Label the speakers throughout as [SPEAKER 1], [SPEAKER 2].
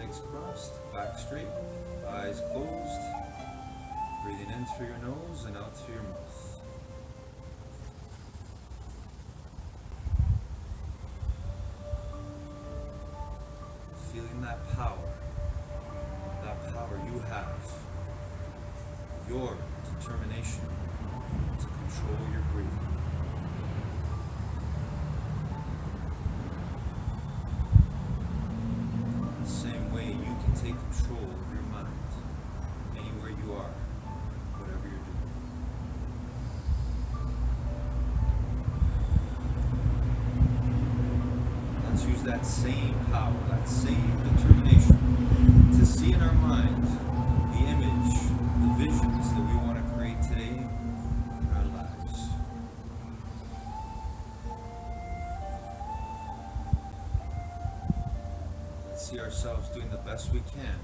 [SPEAKER 1] legs crossed, back straight, eyes closed. Breathing in through your nose and out through your mouth. Feeling that power you have, your determination to control your breathing. The same way you can take control of your mind anywhere you are, whatever you're doing. Let's use that same power, that same determination to see in our mind the image, the visions that we want to create today in our lives. Let's see ourselves doing the best we can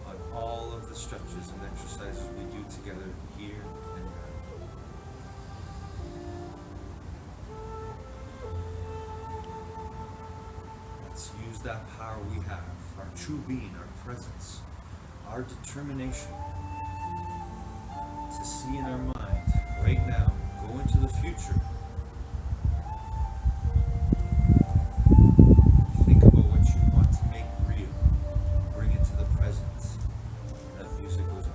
[SPEAKER 1] on all of the stretches and exercises we do together here and now. Let's use that power we have, our true being, our presence, our determination to see in our mind right now, go into the future. Think about what you want to make real. Bring it to the present. And that music goes off.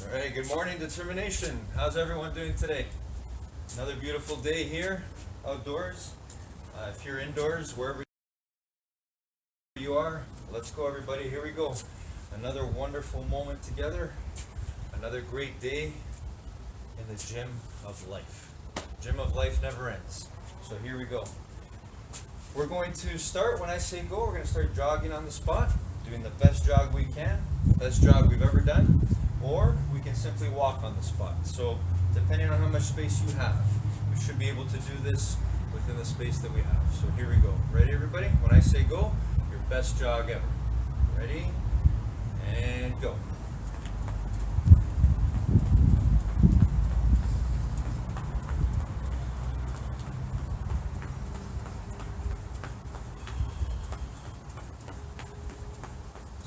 [SPEAKER 1] All right, good morning, determination. How's everyone doing today? Another beautiful day here, outdoors. If you're indoors, wherever you are, let's go, everybody. Here we go. Another wonderful moment together. Another great day in the gym of life. Gym of life never ends. So here we go. We're going to start, when I say go, we're going to start jogging on the spot, doing the best jog we can, best jog we've ever done. Or we can simply walk on the spot. So depending on how much space you have, we should be able to do this within the space that we have. So here we go. Ready, everybody? When I say go, your best jog ever. Ready? And go.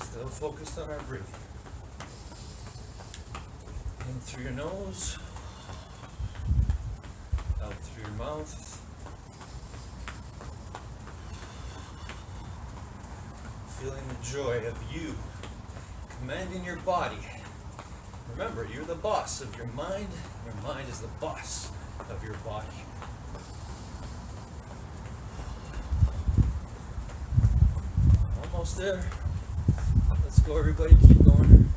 [SPEAKER 1] Still focused on our breathing. In through your nose, out through your mouth. Feeling the joy of you commanding your body. Remember, you're the boss of your mind. Your mind is the boss of your body. Almost there. Let's go, everybody. Keep going.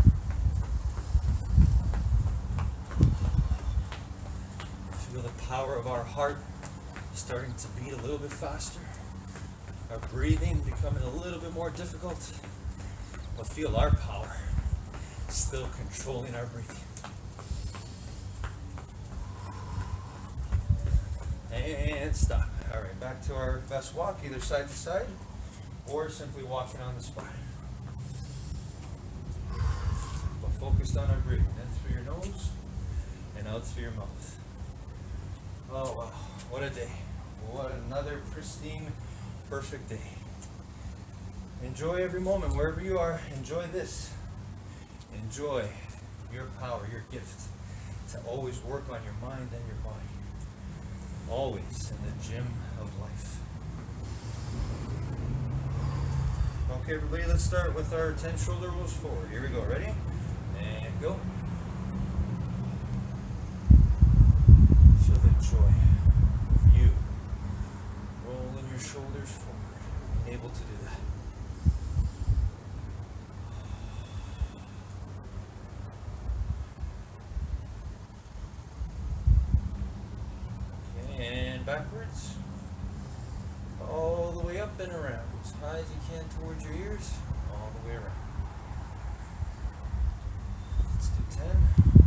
[SPEAKER 1] Power of our heart starting to beat a little bit faster, our breathing becoming a little bit more difficult, but feel our power still controlling our breathing. And stop. All right, back to our best walk, either side to side or simply walking on the spot. But focused on our breathing, in through your nose and out through your mouth. Oh wow, what a day. What another pristine, perfect day. Enjoy every moment, wherever you are, enjoy this. Enjoy your power, your gift to always work on your mind and your body. Always in the gym of life. Okay, everybody, let's start with our 10 shoulder rolls forward. Here we go, ready? And go. Joy of you rolling your shoulders forward, being able to do that. Okay, and backwards, all the way up and around, as high as you can towards your ears, all the way around. Let's do 10.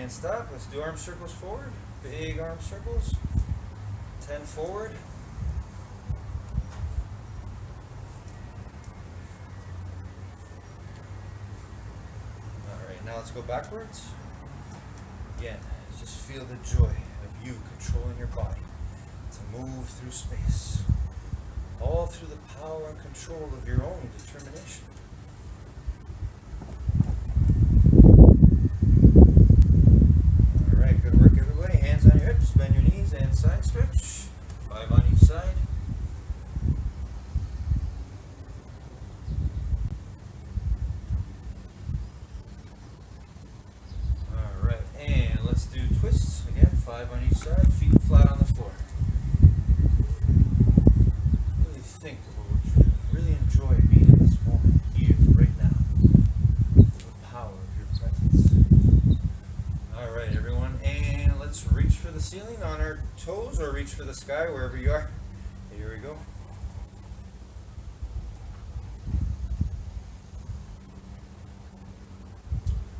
[SPEAKER 1] And stop. Let's do arm circles forward. Big arm circles. 10 forward. Alright, now let's go backwards. Again, just feel the joy of you controlling your body to move through space. All through the power and control of your own determination. Alright, good work everybody. Hands on your hips, bend your knees and side stretch. 5 on each side. Alright, and let's do twists. Again, 5 on each side, feet flat on the floor. Really think about, really enjoy being in this moment, here, right now. The power of your presence. Alright everyone, and let's reach for the ceiling on our toes or reach for the sky, wherever you are. Here we go.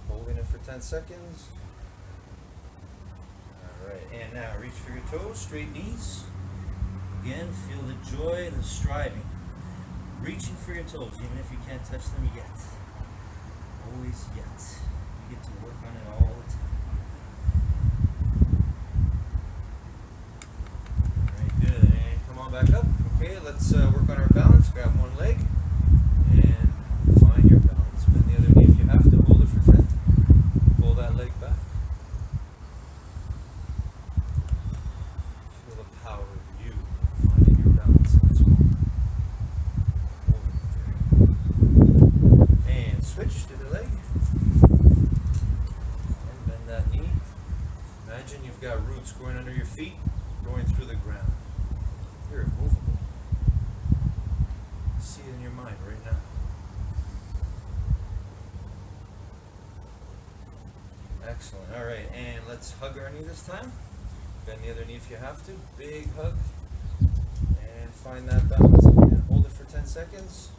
[SPEAKER 1] Holding it for 10 seconds. Alright, and now reach for your toes, straight knees. Again, feel the joy and the striving. Reaching for your toes, even if you can't touch them yet. Always yet. You get to work on it all the time. Alright, good. And come on back up. Okay, let's work on our balance. Grab one leg and find your balance. Bend the other knee if you have to. Hold it for 10. Pull that leg back. Feel the power of you finding your balance in this moment. Hold it there. And switch to the leg. And bend that knee. Imagine you've got roots growing under your feet, going through the ground. You're immovable. See it in your mind right now. Excellent. All right, and let's hug our knee this time. Bend the other knee if you have to. Big hug. And find that balance again. Hold it for 10 seconds.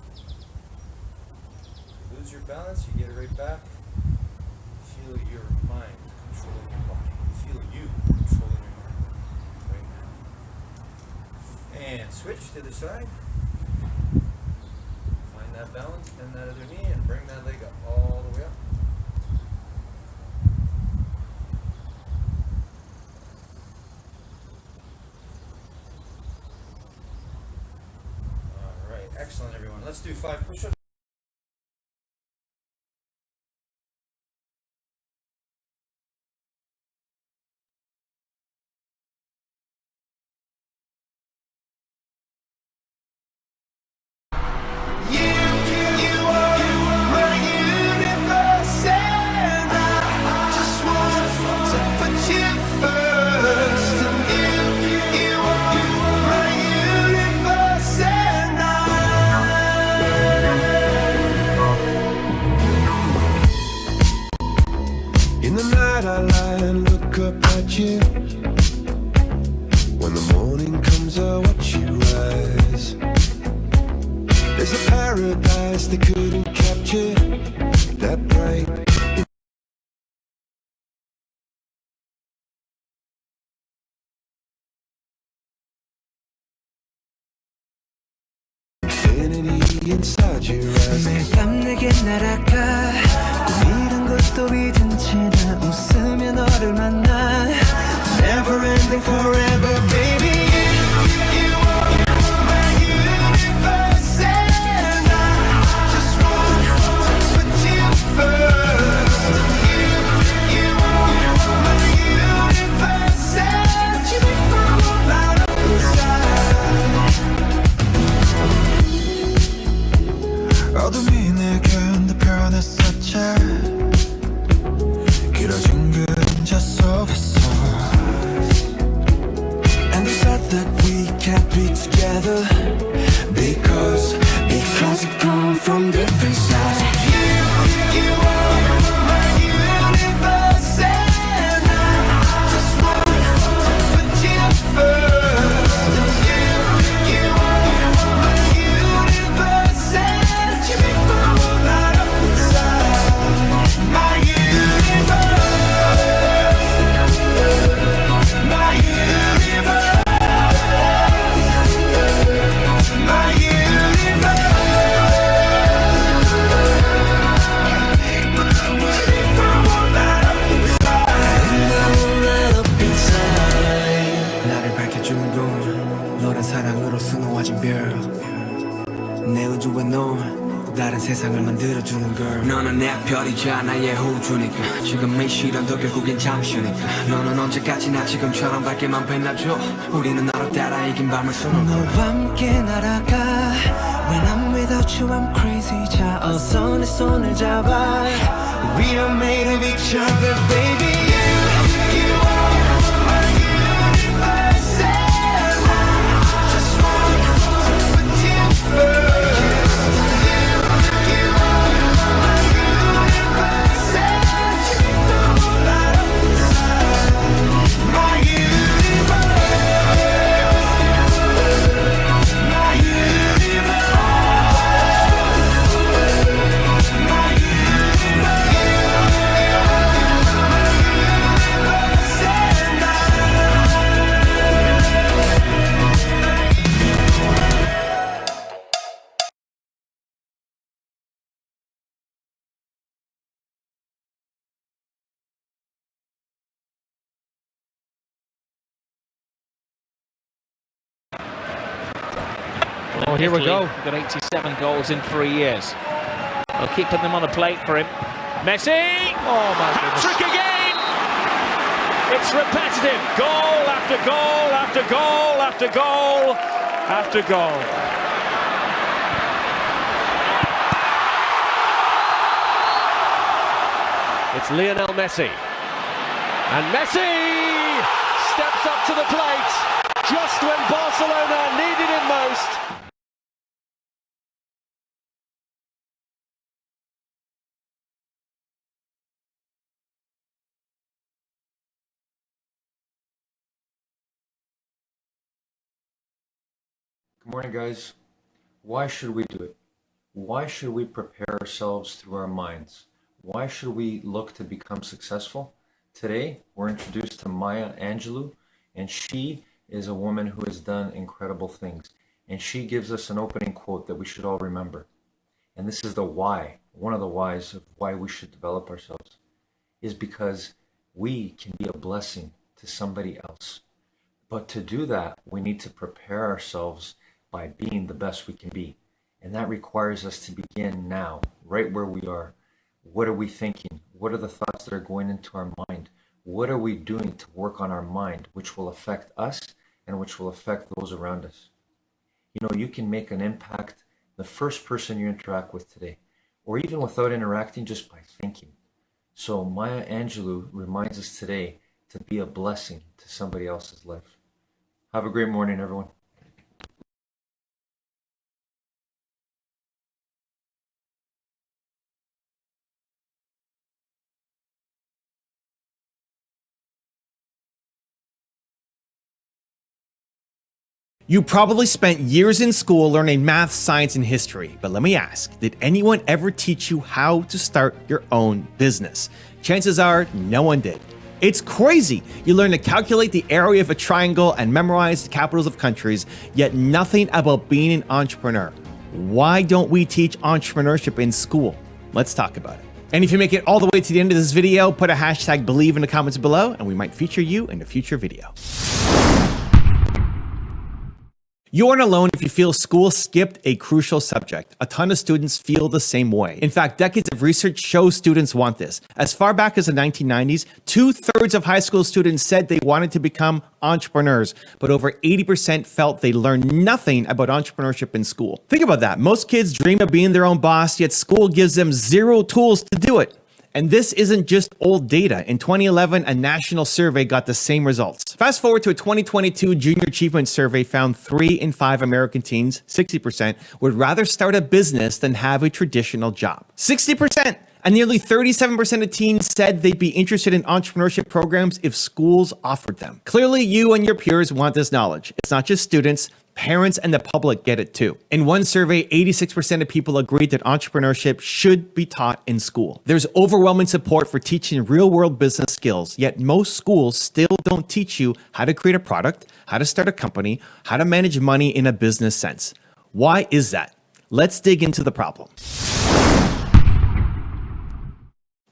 [SPEAKER 1] You lose your balance, you get it right back. Feel your mind controlling your body. Feel you controlling your mind right now. And switch to the side. Find that balance, bend that other knee, and bring that leg up all the way up. Alright, excellent everyone. Let's do 5 push-ups.
[SPEAKER 2] In the night I lie and look up at you. When the morning comes I watch you rise. There's a paradise they couldn't capture, that bright infinity inside your eyes.
[SPEAKER 3] 매일 밤 내게 날아가 꿈이란 것도 잊은 채 나 웃으며 너를 만나 Never ending forever baby You are my universe and I just want to put you first You are my universe and you make my whole life inside 어둠이 내게 변했었지 길어진 그림자 속에서 And it's at 세상을 만들어주는 girl 너는 내 별이자 나의 호주니까 지금의 시련도 결국엔 잠시니까 너는 언제까지나 지금처럼 밝게만 빛나줘 우리는 너로 따라 이긴 밤을 수놓고 너와 함께 날아가 When I'm without you I'm crazy 자 어서 내 손을 잡아 We are made of each other baby You are my universe and I just want to put you first
[SPEAKER 4] Well, here we go. Got 87 goals in 3 years. Well, keeping them on a plate for him. Messi! Oh, my goodness. Hat-trick again! It's repetitive. Goal after goal after goal after goal after goal. It's Lionel Messi. And Messi steps up to the plate just when Barcelona needed him most.
[SPEAKER 5] Good morning, guys. Why should we do it? Why should we prepare ourselves through our minds? Why should we look to become successful? Today, we're introduced to Maya Angelou, and she is a woman who has done incredible things. And she gives us an opening quote that we should all remember. And this is the why, one of the whys of why we should develop ourselves, is because we can be a blessing to somebody else. But to do that, we need to prepare ourselves by being the best we can be. And that requires us to begin now, right where we are. What are we thinking? What are the thoughts that are going into our mind? What are we doing to work on our mind, which will affect us and which will affect those around us? You know, you can make an impact the first person you interact with today, or even without interacting, just by thinking. So Maya Angelou reminds us today to be a blessing to somebody else's life. Have a great morning, everyone.
[SPEAKER 6] You probably spent years in school learning math, science, and history, but let me ask, did anyone ever teach you how to start your own business? Chances are no one did. It's crazy. You learn to calculate the area of a triangle and memorize the capitals of countries, yet nothing about being an entrepreneur. Why don't we teach entrepreneurship in school? Let's talk about it. And if you make it all the way to the end of this video, put a hashtag believe in the comments below, and we might feature you in a future video. You aren't alone if you feel school skipped a crucial subject. A ton of students feel the same way. In fact, decades of research show students want this. As far back as the 1990s, 2/3 of high school students said they wanted to become entrepreneurs, but over 80% felt they learned nothing about entrepreneurship in school. Think about that. Most kids dream of being their own boss, yet school gives them zero tools to do it. And this isn't just old data. In 2011, a national survey got the same results. Fast forward to a 2022 Junior Achievement Survey found 3 in 5 American teens, 60%, would rather start a business than have a traditional job. 60%! And nearly 37% of teens said they'd be interested in entrepreneurship programs if schools offered them. Clearly, you and your peers want this knowledge. It's not just students. Parents and the public get it too. In one survey, 86% of people agreed that entrepreneurship should be taught in school. There's overwhelming support for teaching real-world business skills, yet most schools still don't teach you how to create a product, how to start a company, how to manage money in a business sense. Why is that? Let's dig into the problem.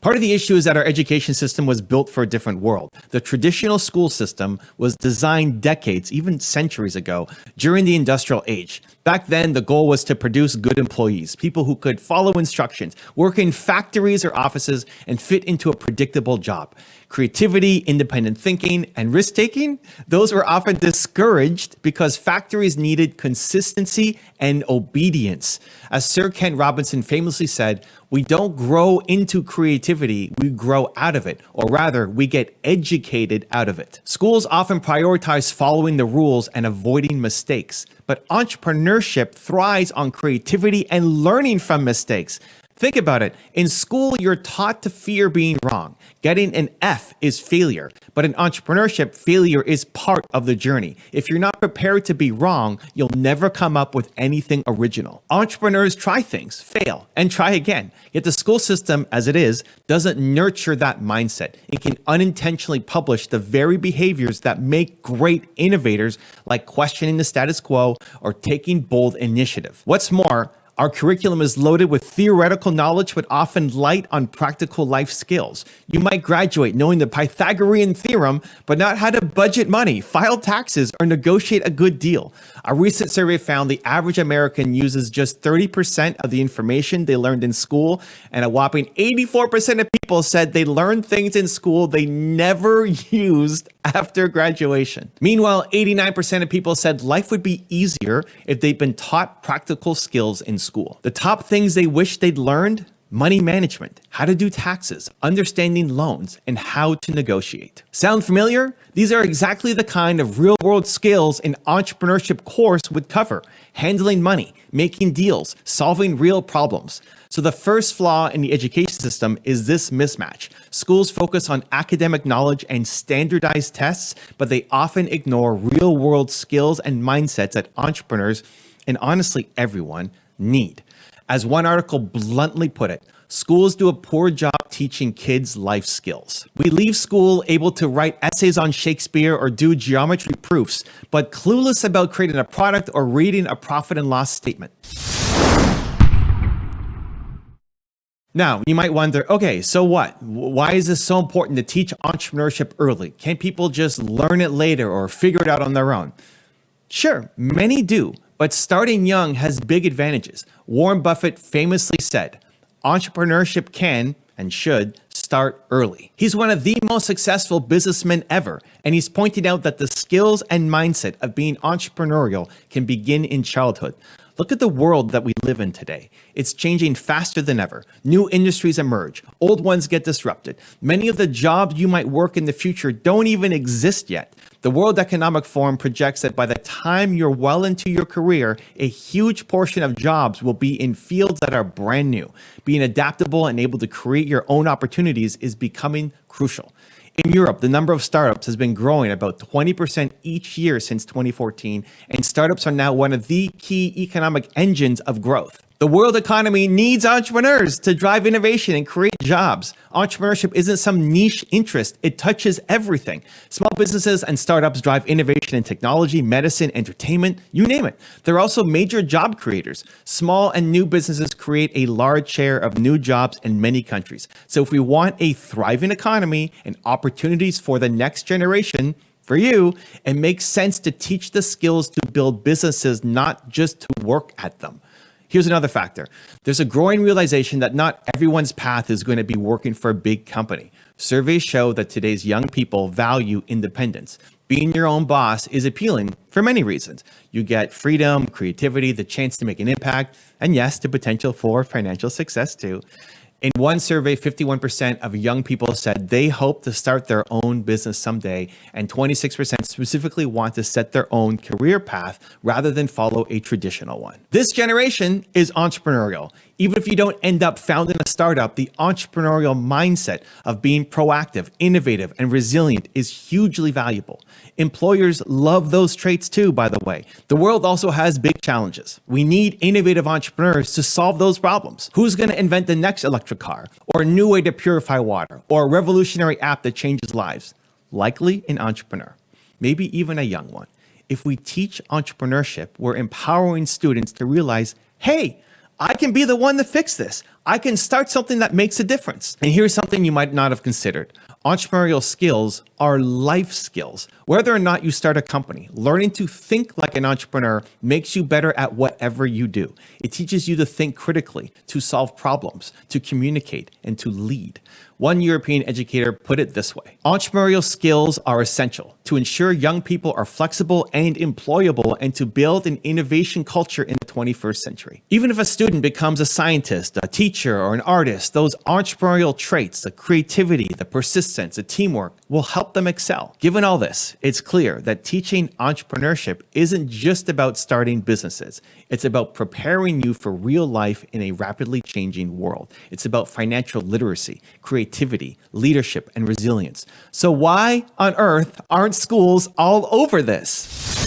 [SPEAKER 6] Part of the issue is that our education system was built for a different world. The traditional school system was designed decades, even centuries ago, during the industrial age. Back then, the goal was to produce good employees, people who could follow instructions, work in factories or offices, and fit into a predictable job. Creativity, independent thinking, and risk-taking, those were often discouraged because factories needed consistency and obedience. As Sir Ken Robinson famously said, we don't grow into creativity, we grow out of it, or rather, we get educated out of it. Schools often prioritize following the rules and avoiding mistakes, but entrepreneurship thrives on creativity and learning from mistakes. Think about it. In school, you're taught to fear being wrong. Getting an F is failure. But in entrepreneurship, failure is part of the journey. If you're not prepared to be wrong, you'll never come up with anything original. Entrepreneurs try things, fail, and try again. Yet the school system, as it is, doesn't nurture that mindset. It can unintentionally publish the very behaviors that make great innovators, like questioning the status quo or taking bold initiative. What's more, our curriculum is loaded with theoretical knowledge, but often light on practical life skills. You might graduate knowing the Pythagorean theorem, but not how to budget money, file taxes, or negotiate a good deal. A recent survey found the average American uses just 30% of the information they learned in school, and a whopping 84% of people said they learned things in school they never used after graduation. Meanwhile, 89% of people said life would be easier if they'd been taught practical skills in school. The top things they wish they'd learned: money management, how to do taxes, understanding loans, and how to negotiate. Sound familiar? These are exactly the kind of real-world skills an entrepreneurship course would cover: handling money, making deals, solving real problems. So the first flaw in the education system is this mismatch. Schools focus on academic knowledge and standardized tests, but they often ignore real-world skills and mindsets that entrepreneurs, and honestly everyone, need. As one article bluntly put it, schools do a poor job teaching kids life skills. We leave school able to write essays on Shakespeare or do geometry proofs, but clueless about creating a product or reading a profit and loss statement. Now, you might wonder, okay, so what? Why is this so important to teach entrepreneurship early? Can't people just learn it later or figure it out on their own? Sure, many do, but starting young has big advantages. Warren Buffett famously said, entrepreneurship can and should start early. He's one of the most successful businessmen ever, and he's pointed out that the skills and mindset of being entrepreneurial can begin in childhood. Look at the world that we live in today. It's changing faster than ever. New industries emerge. Old ones get disrupted. Many of the jobs you might work in the future don't even exist yet. The World Economic Forum projects that by the time you're well into your career, a huge portion of jobs will be in fields that are brand new. Being adaptable and able to create your own opportunities is becoming crucial. In Europe, the number of startups has been growing about 20% each year since 2014, and startups are now one of the key economic engines of growth. The world economy needs entrepreneurs to drive innovation and create jobs. Entrepreneurship isn't some niche interest. It touches everything. Small businesses and startups drive innovation in technology, medicine, entertainment, you name it. They're also major job creators. Small and new businesses create a large share of new jobs in many countries. So if we want a thriving economy and opportunities for the next generation, for you, it makes sense to teach the skills to build businesses, not just to work at them. Here's another factor. There's a growing realization that not everyone's path is going to be working for a big company. Surveys show that today's young people value independence. Being your own boss is appealing for many reasons. You get freedom, creativity, the chance to make an impact, and yes, the potential for financial success too. In one survey, 51% of young people said they hope to start their own business someday, and 26% specifically want to set their own career path rather than follow a traditional one. This generation is entrepreneurial. Even if you don't end up founding a startup, the entrepreneurial mindset of being proactive, innovative, and resilient is hugely valuable. Employers love those traits too, by the way. The world also has big challenges. We need innovative entrepreneurs to solve those problems. Who's going to invent the next electric car, or a new way to purify water, or a revolutionary app that changes lives? Likely an entrepreneur, maybe even a young one. If we teach entrepreneurship, we're empowering students to realize, hey, I can be the one to fix this. I can start something that makes a difference. And here's something you might not have considered. Entrepreneurial skills are life skills. Whether or not you start a company, learning to think like an entrepreneur makes you better at whatever you do. It teaches you to think critically, to solve problems, to communicate, and to lead. One European educator put it this way: entrepreneurial skills are essential to ensure young people are flexible and employable and to build an innovation culture in the 21st century. Even if a student becomes a scientist, a teacher, or an artist, those entrepreneurial traits, the creativity, the persistence, the teamwork, will help them excel. Given all this, it's clear that teaching entrepreneurship isn't just about starting businesses. It's about preparing you for real life in a rapidly changing world. It's about financial literacy, creativity, leadership, and resilience. So why on earth aren't schools all over this?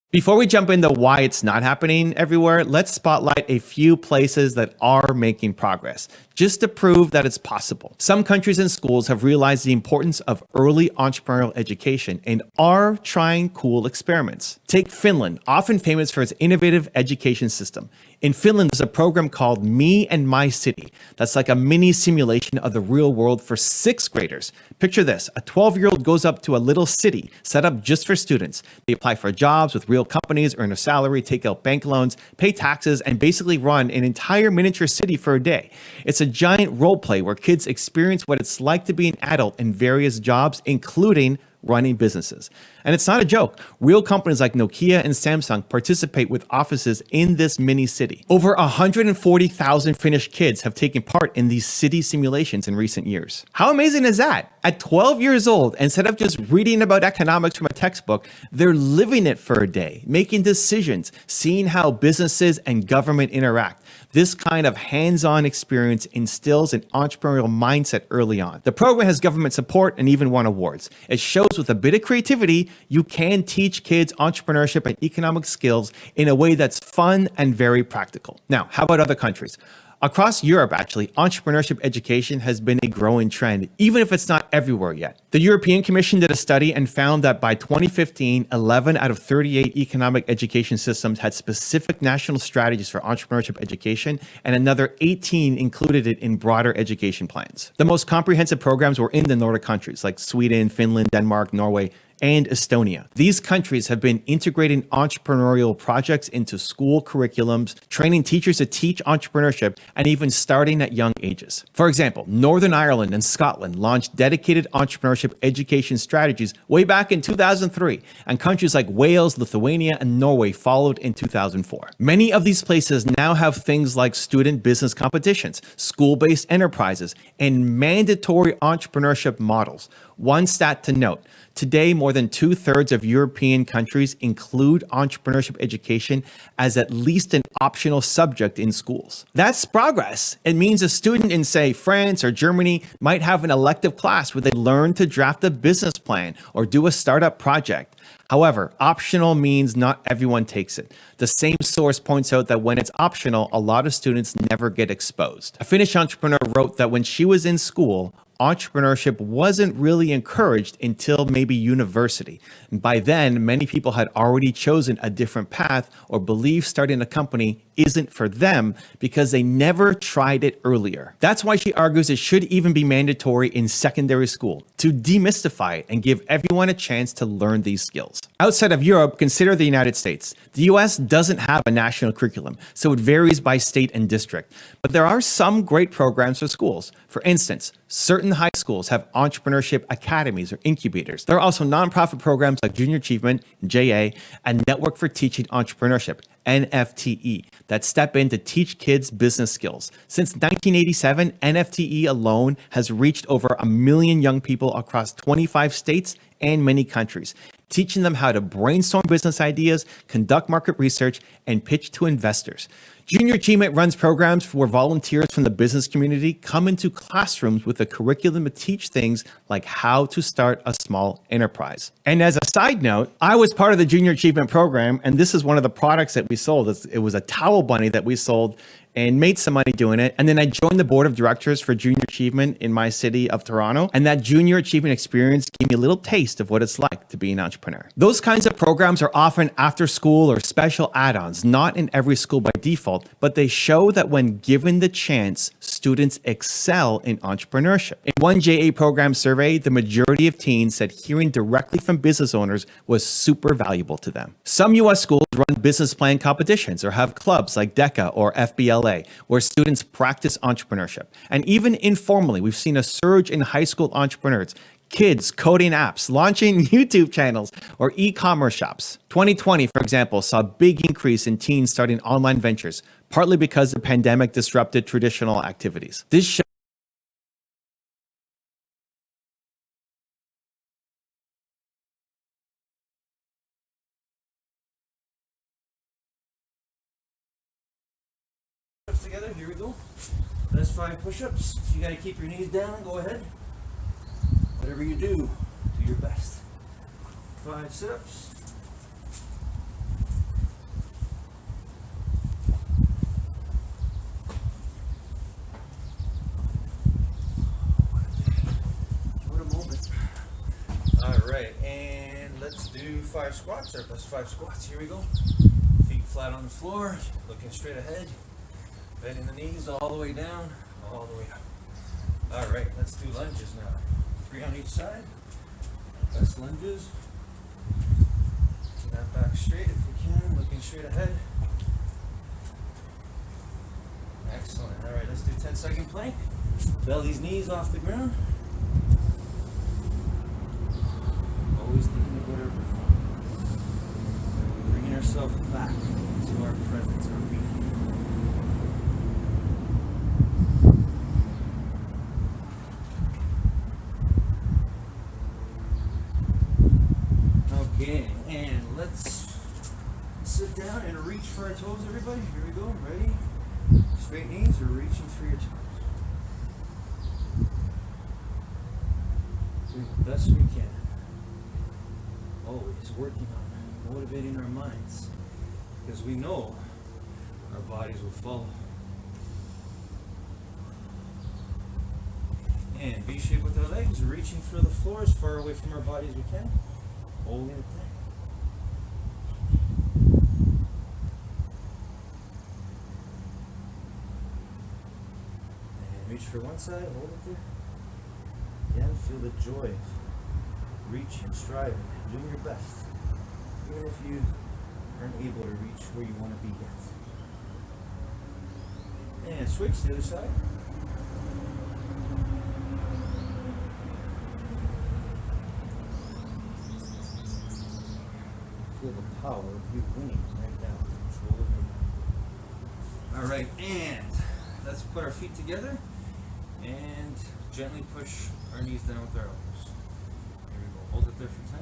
[SPEAKER 6] Before we jump into why it's not happening everywhere, let's spotlight a few places that are making progress, just to prove that it's possible. Some countries and schools have realized the importance of early entrepreneurial education and are trying cool experiments. Take Finland, often famous for its innovative education system. In Finland, there's a program called Me and My City that's like a mini simulation of the real world for sixth graders. Picture this: a 12-year-old goes up to a little city set up just for students. They apply for jobs with real companies, earn a salary, take out bank loans, pay taxes, and basically run an entire miniature city for a day. It's a giant role play where kids experience what it's like to be an adult in various jobs, including running businesses. And it's not a joke. Real companies like Nokia and Samsung participate with offices in this mini city. Over 140,000 Finnish kids have taken part in these city simulations in recent years. How amazing is that? At 12 years old, instead of just reading about economics from a textbook, they're living it for a day, making decisions, seeing how businesses and government interact. This kind of hands-on experience instills an entrepreneurial mindset early on. The program has government support and even won awards. It shows with a bit of creativity, you can teach kids entrepreneurship and economic skills in a way that's fun and very practical. Now, how about other countries? Across Europe, actually, entrepreneurship education has been a growing trend, even if it's not everywhere yet. The European Commission did a study and found that by 2015, 11 out of 38 economic education systems had specific national strategies for entrepreneurship education, and another 18 included it in broader education plans. The most comprehensive programs were in the Nordic countries like Sweden, Finland, Denmark, Norway, and Estonia. These countries have been integrating entrepreneurial projects into school curriculums, training teachers to teach entrepreneurship, and even starting at young ages. For example, Northern Ireland and Scotland launched dedicated entrepreneurship education strategies way back in 2003, and countries like Wales, Lithuania, and Norway followed in 2004. Many of these places now have things like student business competitions, school-based enterprises, and mandatory entrepreneurship models. One stat to note: today, more than 2/3 of European countries include entrepreneurship education as at least an optional subject in schools. That's progress. It means a student in, say, France or Germany might have an elective class where they learn to draft a business plan or do a startup project. However, optional means not everyone takes it. The same source points out that when it's optional, a lot of students never get exposed. A Finnish entrepreneur wrote that when she was in school, entrepreneurship wasn't really encouraged until maybe university. And by then, many people had already chosen a different path or believed starting a company isn't for them because they never tried it earlier. That's why she argues it should even be mandatory in secondary school to demystify it and give everyone a chance to learn these skills. Outside of Europe, consider the United States. The US doesn't have a national curriculum, so it varies by state and district. But there are some great programs for schools. For instance, certain high schools have entrepreneurship academies or incubators. There are also nonprofit programs like Junior Achievement, JA, and Network for Teaching Entrepreneurship, NFTE, that step in to teach kids business skills. Since 1987, NFTE alone has reached over 1 million young people across 25 states and many countries, teaching them how to brainstorm business ideas, conduct market research, and pitch to investors. Junior Achievement runs programs where volunteers from the business community come into classrooms with a curriculum to teach things like how to start a small enterprise. And as a side note, I was part of the Junior Achievement program, and this is one of the products that we sold. It was a towel bunny that we sold and made some money doing it. And then I joined the board of directors for Junior Achievement in my city of Toronto. And that Junior Achievement experience gave me a little taste of what it's like to be an entrepreneur. Those kinds of programs are often after school or special add-ons, not in every school by default, but they show that when given the chance, students excel in entrepreneurship. In one JA program survey, the majority of teens said hearing directly from business owners was super valuable to them. Some US schools run business plan competitions or have clubs like DECA or FBLA, where students practice entrepreneurship. And even informally, we've seen a surge in high school entrepreneurs, kids coding apps, launching YouTube channels, or e-commerce shops. 2020, for example, saw a big increase in teens starting online ventures, partly because the pandemic disrupted traditional activities. This shows
[SPEAKER 1] together. Here we go. That's 5 push-ups. If you got to keep your knees down, go ahead. Whatever you do your best. 5 sit-ups. What a moment. All right, and let's do 5 squats. Our best 5 squats. Here we go. Feet flat on the floor, looking straight ahead. Bending the knees all the way down, all the way up. All right, let's do lunges now. 3 on each side. Best lunges. Keep that back straight if we can, looking straight ahead. Excellent. All right, let's do 10-second plank. Belly's knees off the ground. Always thinking about our breath. Bringing ourselves back to our presence, our being. Okay, and let's sit down and reach for our toes, everybody. Here we go. Ready? Straight knees, we're reaching for your toes. Doing the best we can. Always working on motivating our minds, because we know our bodies will follow. And V shape with our legs, reaching for the floor as far away from our body as we can. Holding it there. And reach for one side, hold it there. Again, feel the joy of reaching, striving, doing your best. Even if you aren't able to reach where you want to be yet. And switch to the other side. Feel the power of you winning right now. Control of your mind. All right, and let's put our feet together and gently push our knees down with our elbows. Here we go. Hold it there for 10.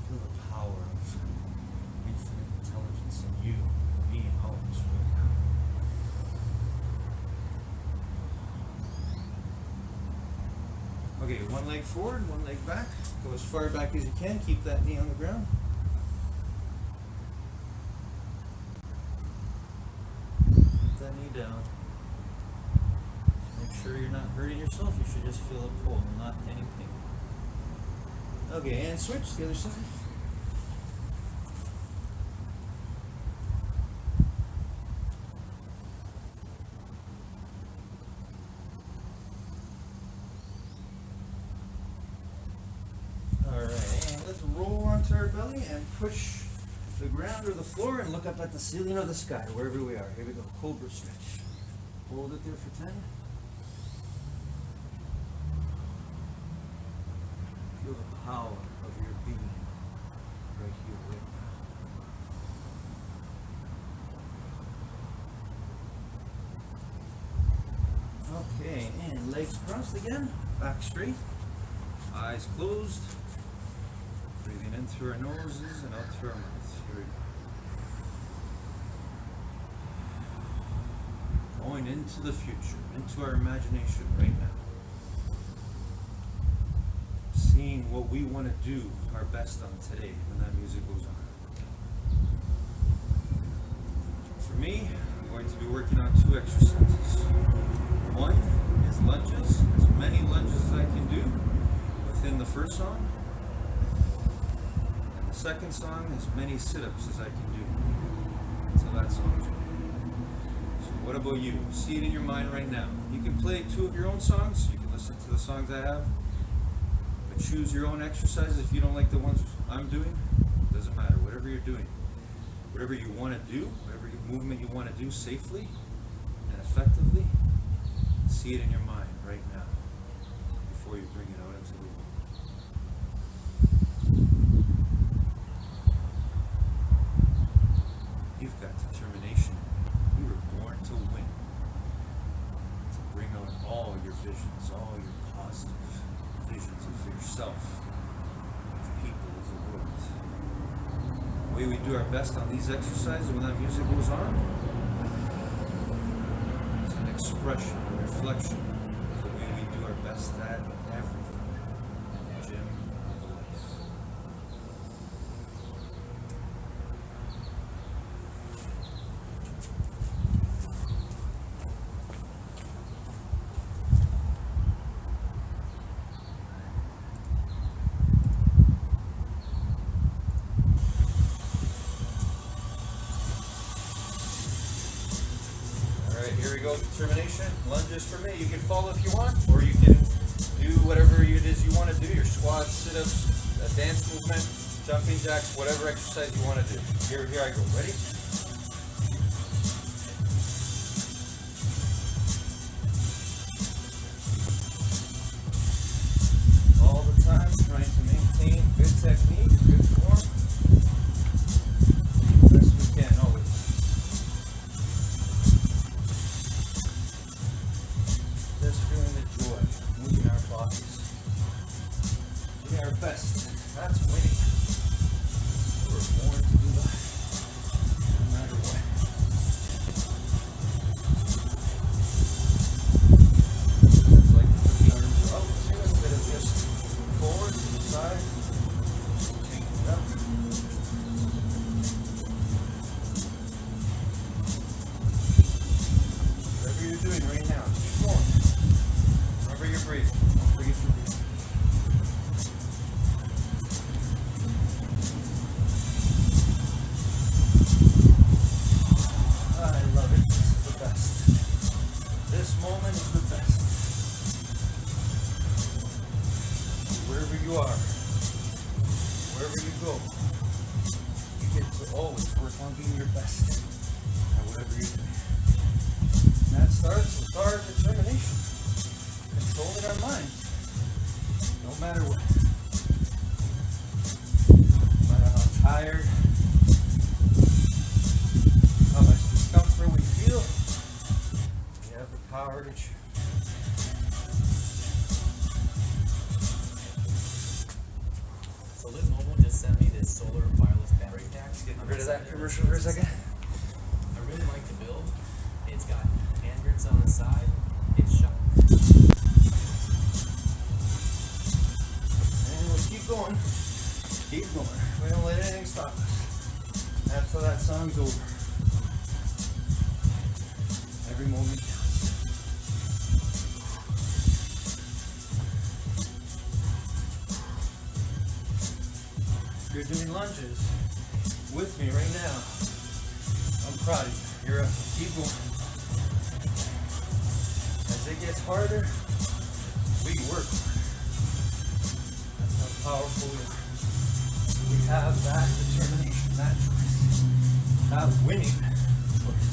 [SPEAKER 1] Feel the power of infinite intelligence in you being always right now. Okay, one leg forward, one leg back. Go as far back as you can. Keep that knee on the ground. Put that knee down. Make sure you're not hurting yourself. You should just feel a pull, not any pain. Okay, and switch to the other side. Our belly and push the ground or the floor and look up at the ceiling or the sky, wherever we are. Here we go. Cobra stretch. Hold it there for 10. Feel the power of your being right here, right now. Okay, and legs crossed again. Back straight. Eyes closed. Breathing in through our noses and out through our mouths. Here we go. Going into the future, into our imagination right now. Seeing what we want to do our best on today when that music goes on. me, I'm going to be working on 2 exercises. One is lunges, as many lunges as I can do within the first song. And the second song, as many sit-ups as I can do until that song's over. So what about you? See it in your mind right now. You can play 2 of your own songs, you can listen to the songs I have, but choose your own exercises. If you don't like the ones I'm doing, it doesn't matter, whatever you're doing. Whatever you want to do, whatever movement you want to do safely and effectively, see it in your mind right now before you bring it out into the world. You've got determination. You were born to win. To bring out all your visions, all your positive visions of yourself, of people, of the world. The way we do our best on these exercises when that music goes on, it's an expression, a reflection of the way we do our best at everything in the gym of life. Alright, here we go, determination, lunges for me. You can follow if you want, or you can do whatever it is you want to do, your squats, sit-ups, a dance movement, jumping jacks, whatever exercise you want to do. Here I go, ready? All the time, trying to maintain good technique, good form, best we can, always. Just feeling the joy, moving our bodies, doing our best. That's winning. We were born to do that, no matter what. It's like to put the arms out too, instead of just forward to the side. Change it up. Whatever you're doing right now, keep going. Remember your breathing. Don't forget your breathing. I love it. This is the best. This moment is the best. Wherever you are, wherever you go, you get to always work on being your best at whatever you're doing. And that starts with our determination. Controlling our mind. No matter what. No matter how tired, how much discomfort we feel, we have the power to choose.
[SPEAKER 7] So Live Mobile just sent me this solar wireless battery pack.
[SPEAKER 1] Getting rid of that commercial for a second.
[SPEAKER 7] I really like the build. It's got hand grips on the side. It's sharp.
[SPEAKER 1] And we'll keep going. Keep going. We don't let anything stop us. Until that song's over. Every moment counts. If you're doing lunges with me right now, I'm proud of you. You're up. Keep going. As it gets harder, we work harder. That's how powerful we are. We have that determination, that choice, that winning choice.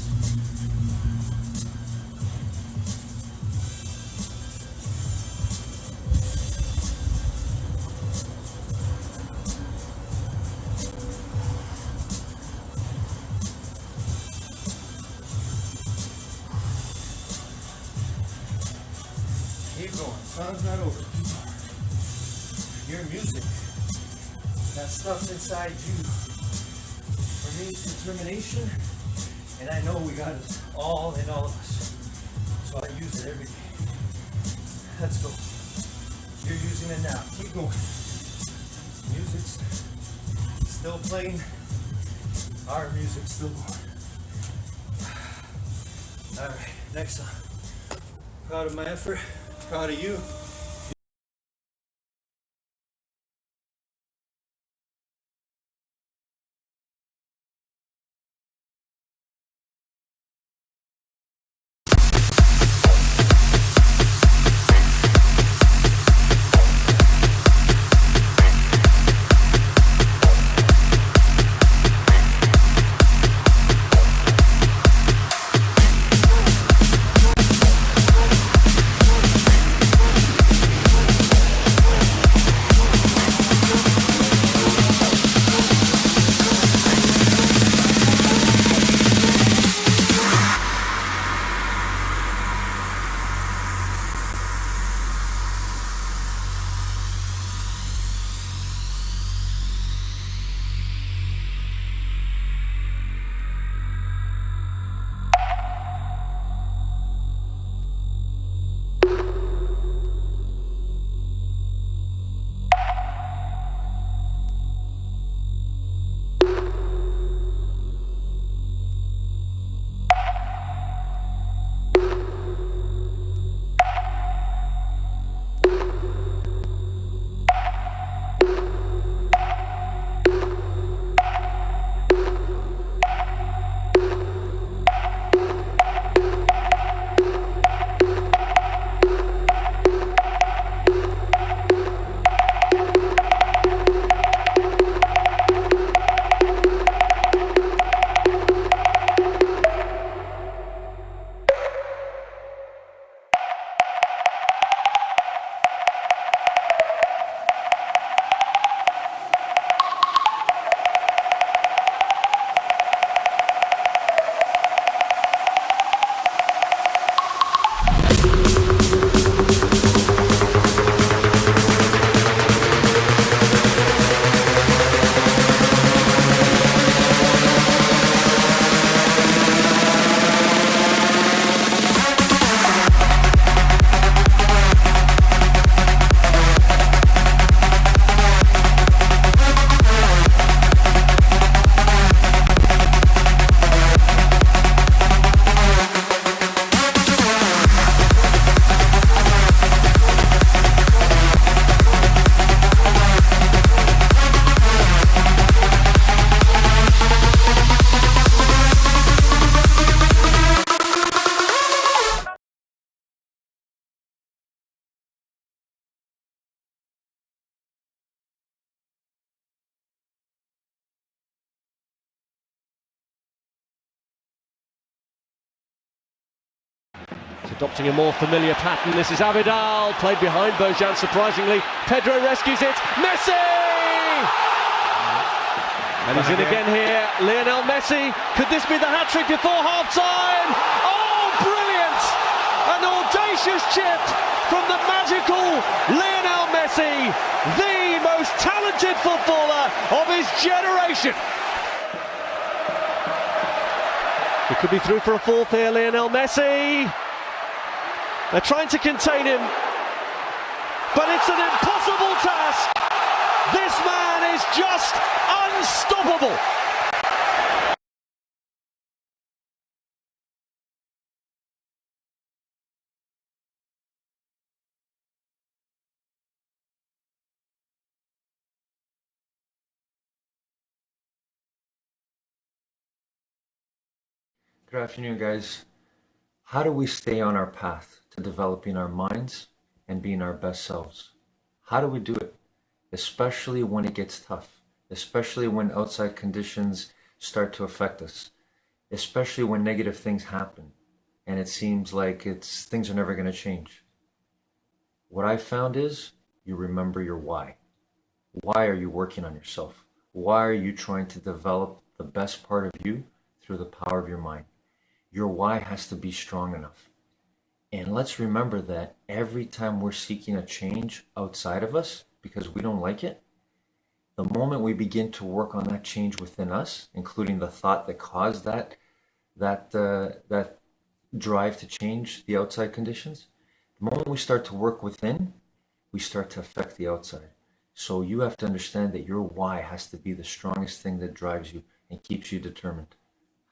[SPEAKER 1] Keep going. Song's not over. Keep going. Your music, that stuff inside you. For me, it's determination, and I know we got it all in all of us. So I use it every day. Let's go. You're using it now. Keep going. Music's still playing. Our music's still going. All right, next song. Proud of my effort, proud of you.
[SPEAKER 8] Adopting a more familiar pattern. This is Abidal, played behind Bojan surprisingly. Pedro rescues it. Messi! And he's in again here. Lionel Messi. Could this be the hat-trick before half-time? Oh, brilliant! An audacious chip from the magical Lionel Messi, the most talented footballer of his generation. He could be through for a fourth here, Lionel Messi. They're trying to contain him, but it's an impossible task. This man is just unstoppable.
[SPEAKER 5] Good afternoon, guys. How do we stay on our path to developing our minds and being our best selves? How do we do it? Especially when it gets tough, especially when outside conditions start to affect us, especially when negative things happen and it seems like things are never going to change. What I found is you remember your why. Why are you working on yourself? Why are you trying to develop the best part of you through the power of your mind? Your why has to be strong enough. And let's remember that every time we're seeking a change outside of us because we don't like it, the moment we begin to work on that change within us, including the thought that caused that drive to change the outside conditions, the moment we start to work within, we start to affect the outside. So you have to understand that your why has to be the strongest thing that drives you and keeps you determined.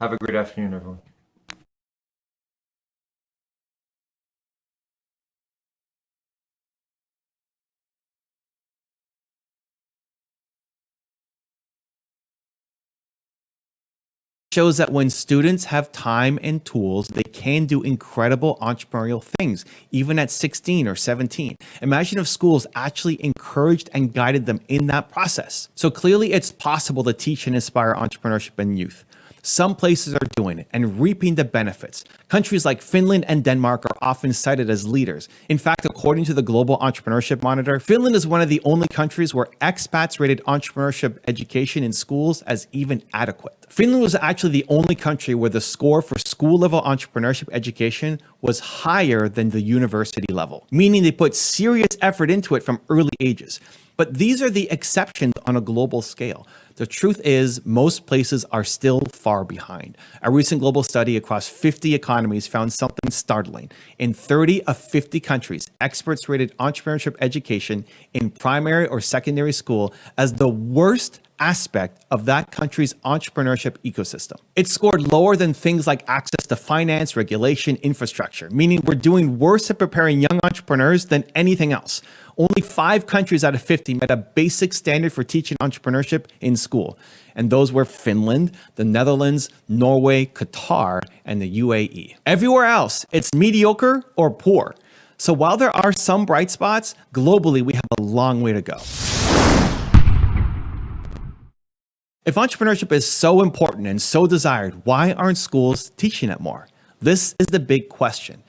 [SPEAKER 5] Have a great afternoon, everyone.
[SPEAKER 6] shows that when students have time and tools, they can do incredible entrepreneurial things, even at 16 or 17. Imagine if schools actually encouraged and guided them in that process. So clearly it's possible to teach and inspire entrepreneurship in youth. Some places are doing it and reaping the benefits. Countries like Finland and Denmark are often cited as leaders. In fact, according to the Global Entrepreneurship Monitor, Finland is one of the only countries where expats rated entrepreneurship education in schools as even adequate. Finland was actually the only country where the score for school-level entrepreneurship education was higher than the university level, meaning they put serious effort into it from early ages. But these are the exceptions on a global scale. The truth is, most places are still far behind. A recent global study across 50 economies found something startling. In 30 of 50 countries, experts rated entrepreneurship education in primary or secondary school as the worst aspect of that country's entrepreneurship ecosystem. It scored lower than things like access to finance, regulation, infrastructure, meaning we're doing worse at preparing young entrepreneurs than anything else. Only 5 countries out of 50 met a basic standard for teaching entrepreneurship in school. And those were Finland, the Netherlands, Norway, Qatar, and the UAE. Everywhere else, it's mediocre or poor. So while there are some bright spots, globally, we have a long way to go. If entrepreneurship is so important and so desired, why aren't schools teaching it more? This is the big question.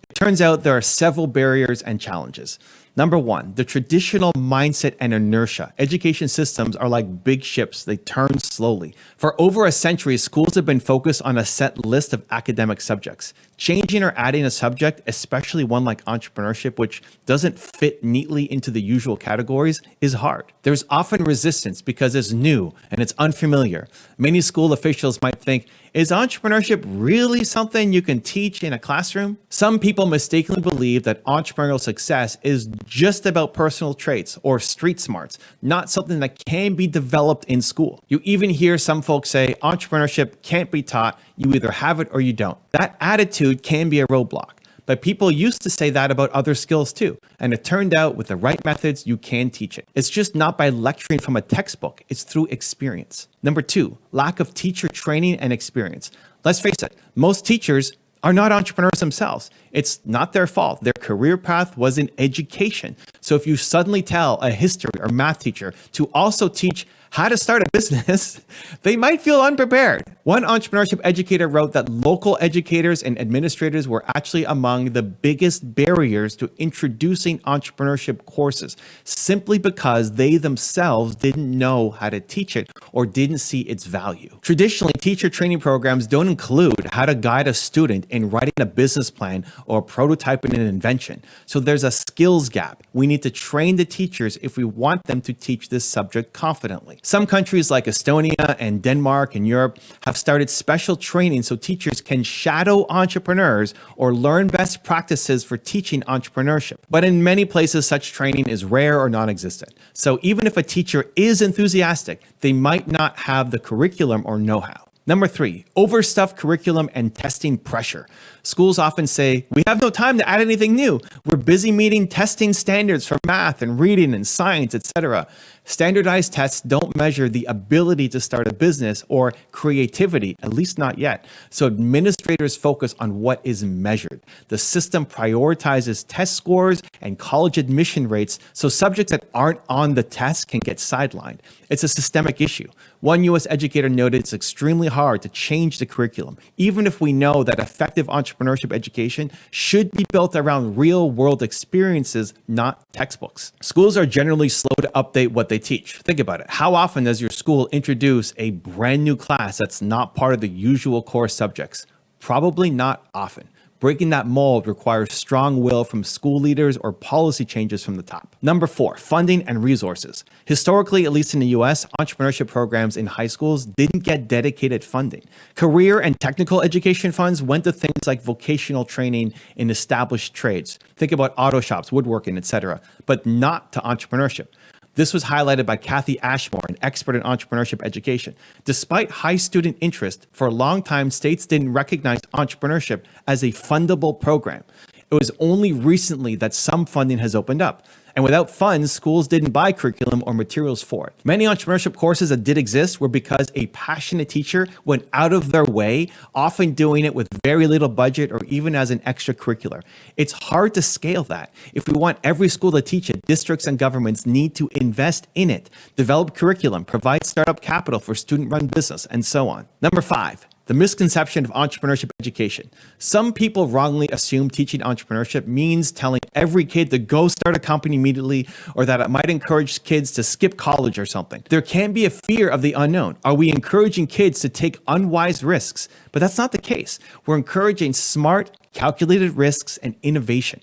[SPEAKER 6] It turns out there are several barriers and challenges. Number one, the traditional mindset and inertia. Education systems are like big ships. They turn slowly. For over a century, schools have been focused on a set list of academic subjects. Changing or adding a subject, especially one like entrepreneurship, which doesn't fit neatly into the usual categories, is hard. There's often resistance because it's new and it's unfamiliar. Many school officials might think, is entrepreneurship really something you can teach in a classroom? Some people mistakenly believe that entrepreneurial success is just about personal traits or street smarts, not something that can be developed in school. You even hear some folks say entrepreneurship can't be taught, you either have it or you don't. That attitude can be a roadblock. But people used to say that about other skills too. And it turned out with the right methods, you can teach it. It's just not by lecturing from a textbook. It's through experience. Number two, lack of teacher training and experience. Let's face it, most teachers are not entrepreneurs themselves. It's not their fault. Their career path was in education. So if you suddenly tell a history or math teacher to also teach how to start a business, they might feel unprepared. One entrepreneurship educator wrote that local educators and administrators were actually among the biggest barriers to introducing entrepreneurship courses, simply because they themselves didn't know how to teach it or didn't see its value. Traditionally, teacher training programs don't include how to guide a student in writing a business plan or prototyping an invention. So there's a skills gap. We need to train the teachers if we want them to teach this subject confidently. Some countries like Estonia and Denmark and Europe have started special training so teachers can shadow entrepreneurs or learn best practices for teaching entrepreneurship. But in many places, such training is rare or non-existent. So even if a teacher is enthusiastic, they might not have the curriculum or know-how. Number three, overstuffed curriculum and testing pressure. Schools often say, we have no time to add anything new. We're busy meeting testing standards for math and reading and science, etc. Standardized tests don't measure the ability to start a business or creativity, at least not yet. So administrators focus on what is measured. The system prioritizes test scores and college admission rates, so subjects that aren't on the test can get sidelined. It's a systemic issue. One U.S. educator noted it's extremely hard to change the curriculum, even if we know that effective entrepreneurship education should be built around real-world experiences, not textbooks. Schools are generally slow to update what they teach. Think about it. How often does your school introduce a brand new class that's not part of the usual core subjects? Probably not often. Breaking that mold requires strong will from school leaders or policy changes from the top. Number four, funding and resources. Historically, at least in the US, entrepreneurship programs in high schools didn't get dedicated funding. Career and technical education funds went to things like vocational training in established trades. Think about auto shops, woodworking, etc., but not to entrepreneurship. This was highlighted by Kathy Ashmore, an expert in entrepreneurship education. Despite high student interest, for a long time, states didn't recognize entrepreneurship as a fundable program. It was only recently that some funding has opened up. And without funds, schools didn't buy curriculum or materials for it. Many entrepreneurship courses that did exist were because a passionate teacher went out of their way, often doing it with very little budget or even as an extracurricular. It's hard to scale that. If we want every school to teach it, districts and governments need to invest in it, develop curriculum, provide startup capital for student-run business, and so on. Number 5. The misconception of entrepreneurship education. Some people wrongly assume teaching entrepreneurship means telling every kid to go start a company immediately, or that it might encourage kids to skip college or something. There can be a fear of the unknown. Are we encouraging kids to take unwise risks? But that's not the case. We're encouraging smart, calculated risks and innovation.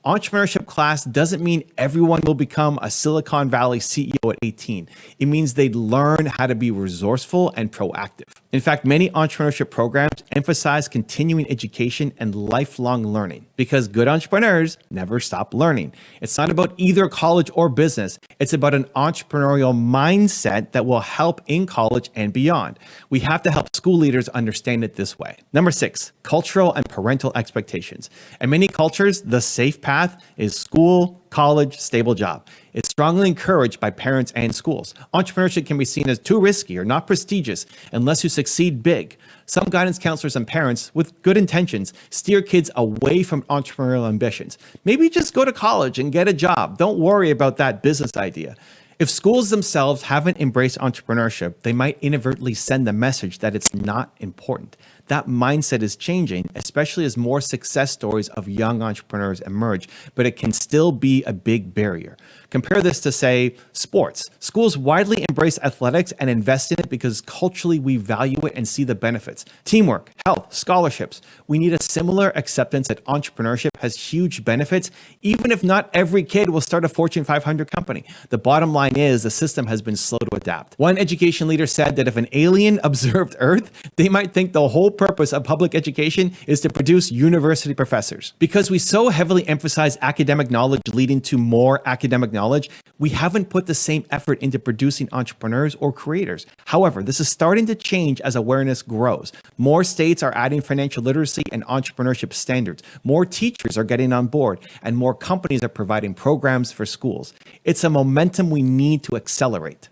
[SPEAKER 6] Entrepreneurship class doesn't mean everyone will become a Silicon Valley CEO at 18. It means they learn how to be resourceful and proactive. In fact, many entrepreneurship programs emphasize continuing education and lifelong learning because good entrepreneurs never stop learning. It's not about either college or business. It's about an entrepreneurial mindset that will help in college and beyond. We have to help school leaders understand it this way. Number 6, cultural and parental expectations. In many cultures, the safe path is school, college, stable job. It's strongly encouraged by parents and schools. Entrepreneurship can be seen as too risky or not prestigious unless you succeed big. Some guidance counselors and parents with good intentions steer kids away from entrepreneurial ambitions. Maybe just go to college and get a job. Don't worry about that business idea. If schools themselves haven't embraced entrepreneurship, they might inadvertently send the message that it's not important. That mindset is changing, especially as more success stories of young entrepreneurs emerge, but it can still be a big barrier. Compare this to, say, sports. Schools widely embrace athletics and invest in it because culturally we value it and see the benefits. Teamwork, health, scholarships. We need a similar acceptance that entrepreneurship has huge benefits, even if not every kid will start a Fortune 500 company. The bottom line is the system has been slow to adapt. One education leader said that if an alien observed Earth, they might think the whole purpose of public education is to produce university professors. Because we so heavily emphasize academic knowledge leading to more academic knowledge, we haven't put the same effort into producing entrepreneurs or creators. However, this is starting to change as awareness grows. More states are adding financial literacy and entrepreneurship standards. More teachers are getting on board, and more companies are providing programs for schools. It's a momentum we need to accelerate.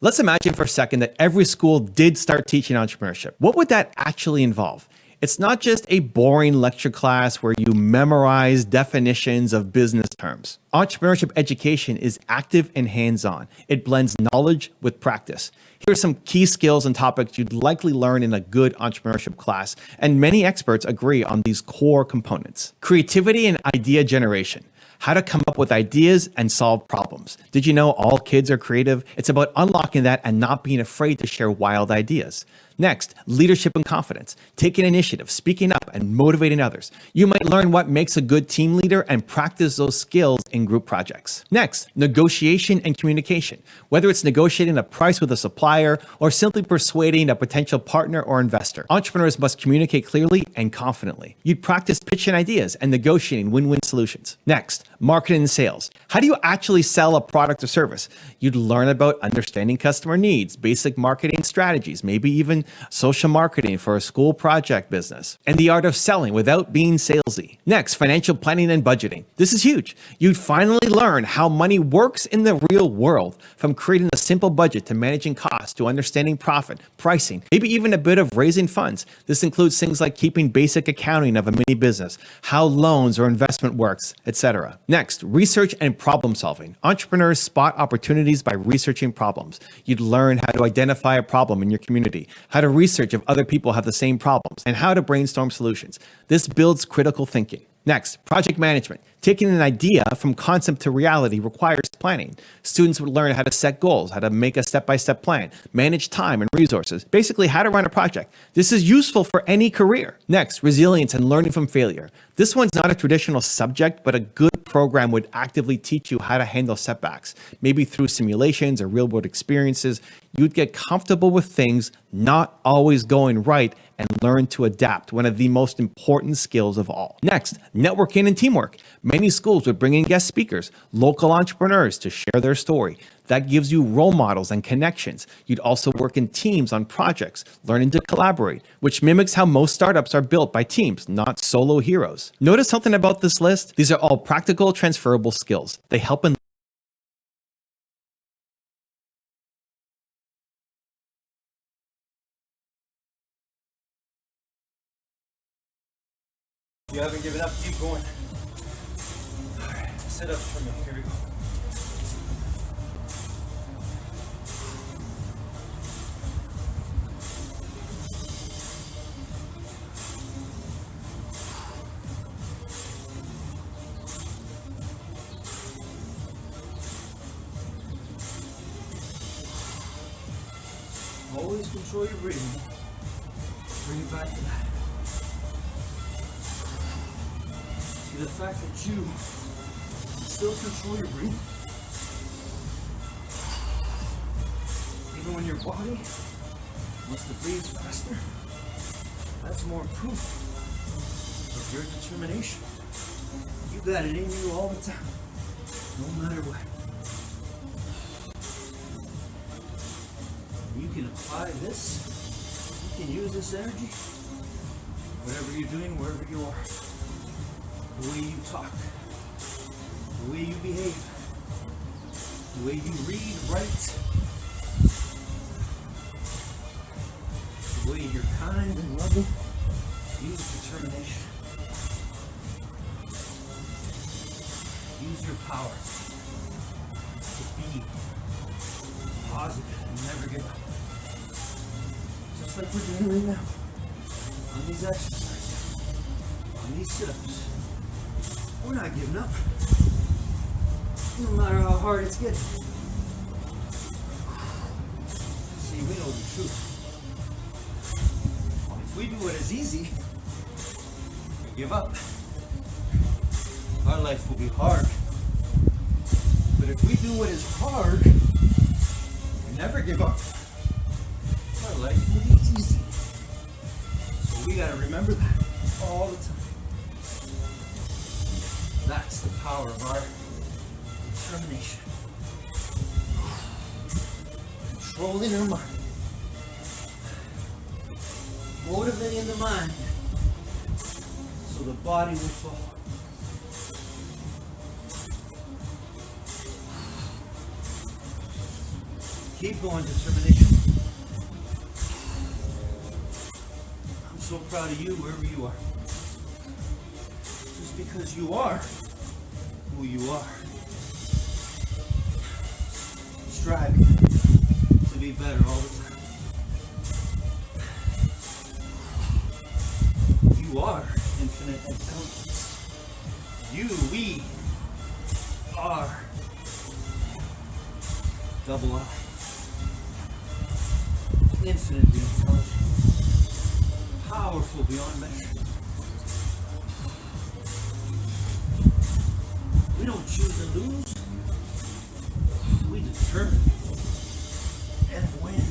[SPEAKER 6] Let's imagine for a second that every school did start teaching entrepreneurship. What would that actually involve? It's not just a boring lecture class where you memorize definitions of business terms. Entrepreneurship education is active and hands-on. It blends knowledge with practice. Here are some key skills and topics you'd likely learn in a good entrepreneurship class, and many experts agree on these core components. Creativity and idea generation. How to come up with ideas and solve problems. Did you know all kids are creative? It's about unlocking that and not being afraid to share wild ideas. Next, leadership and confidence. Taking initiative, speaking up, and motivating others. You might learn what makes a good team leader and practice those skills in group projects. Next, negotiation and communication. Whether it's negotiating a price with a supplier or simply persuading a potential partner or investor, entrepreneurs must communicate clearly and confidently. You'd practice pitching ideas and negotiating win-win solutions. Next, marketing and sales. How do you actually sell a product or service? You'd learn about understanding customer needs, basic marketing strategies, maybe even social marketing for a school project business, and the art of selling without being salesy. Next, financial planning and budgeting. This is huge. You'd finally learn how money works in the real world, from creating a simple budget to managing costs to understanding profit, pricing, maybe even a bit of raising funds. This includes things like keeping basic accounting of a mini business, how loans or investment works, etc. Next, research and problem solving. Entrepreneurs spot opportunities by researching problems. You'd learn how to identify a problem in your community, how to research if other people have the same problems, and how to brainstorm solutions. This builds critical thinking. Next, project management. Taking an idea from concept to reality requires planning. Students would learn how to set goals, how to make a step-by-step plan, manage time and resources, basically how to run a project. This is useful for any career. Next, resilience and learning from failure. This one's not a traditional subject, but a good program would actively teach you how to handle setbacks. Maybe through simulations or real-world experiences, you'd get comfortable with things not always going right and learn to adapt, one of the most important skills of all. Next, networking and teamwork. Many schools would bring in guest speakers, local entrepreneurs to share their story. That gives you role models and connections. You'd also work in teams on projects, learning to collaborate, which mimics how most startups are built by teams, not solo heroes. Notice something about this list? These are all practical, transferable skills. They help in
[SPEAKER 1] You haven't given up, keep going. Alright, sit up for me, here we go. Always control your breathing. Bring it back to that. See, the fact that you still control your breathing, even when your body wants to breathe faster, that's more proof of your determination. You got it in you all the time, no matter what. You can apply this, you can use this energy, whatever you're doing, wherever you are. The way you talk, the way you behave, the way you read, write, the way you're kind and loving, use determination. Use your power to be positive and never give up. Just like we're doing right now, on these exercises, on these sit-ups. We're not giving up, no matter how hard it's getting. See, we know the truth. If we do what is easy, we give up. Our life will be hard. But if we do what is hard, we never give up. Our life will be easy. So we gotta remember that all the time. That's the power of our determination. Controlling our mind. Motivating the mind so the body will follow. Keep going, determination. I'm so proud of you wherever you are. Just because you are who you are. Striving to be better all the time. You are infinite intelligence. We are double I. Infinitely intelligent. Powerful beyond measure. We don't choose to lose. We determine and win.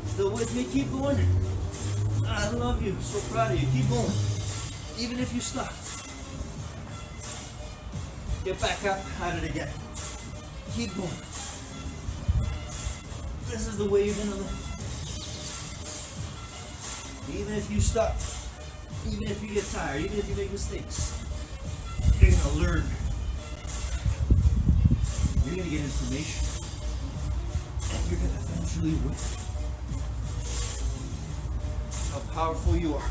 [SPEAKER 1] Still with me? Keep going. I love you. So proud of you. Keep going. Even if you stop. Get back up at it again. Keep going. This is the way you're gonna live. Even if you stop. Even if you get tired, even if you make mistakes, you're gonna learn. You're gonna get information. And you're gonna eventually win. How powerful you are.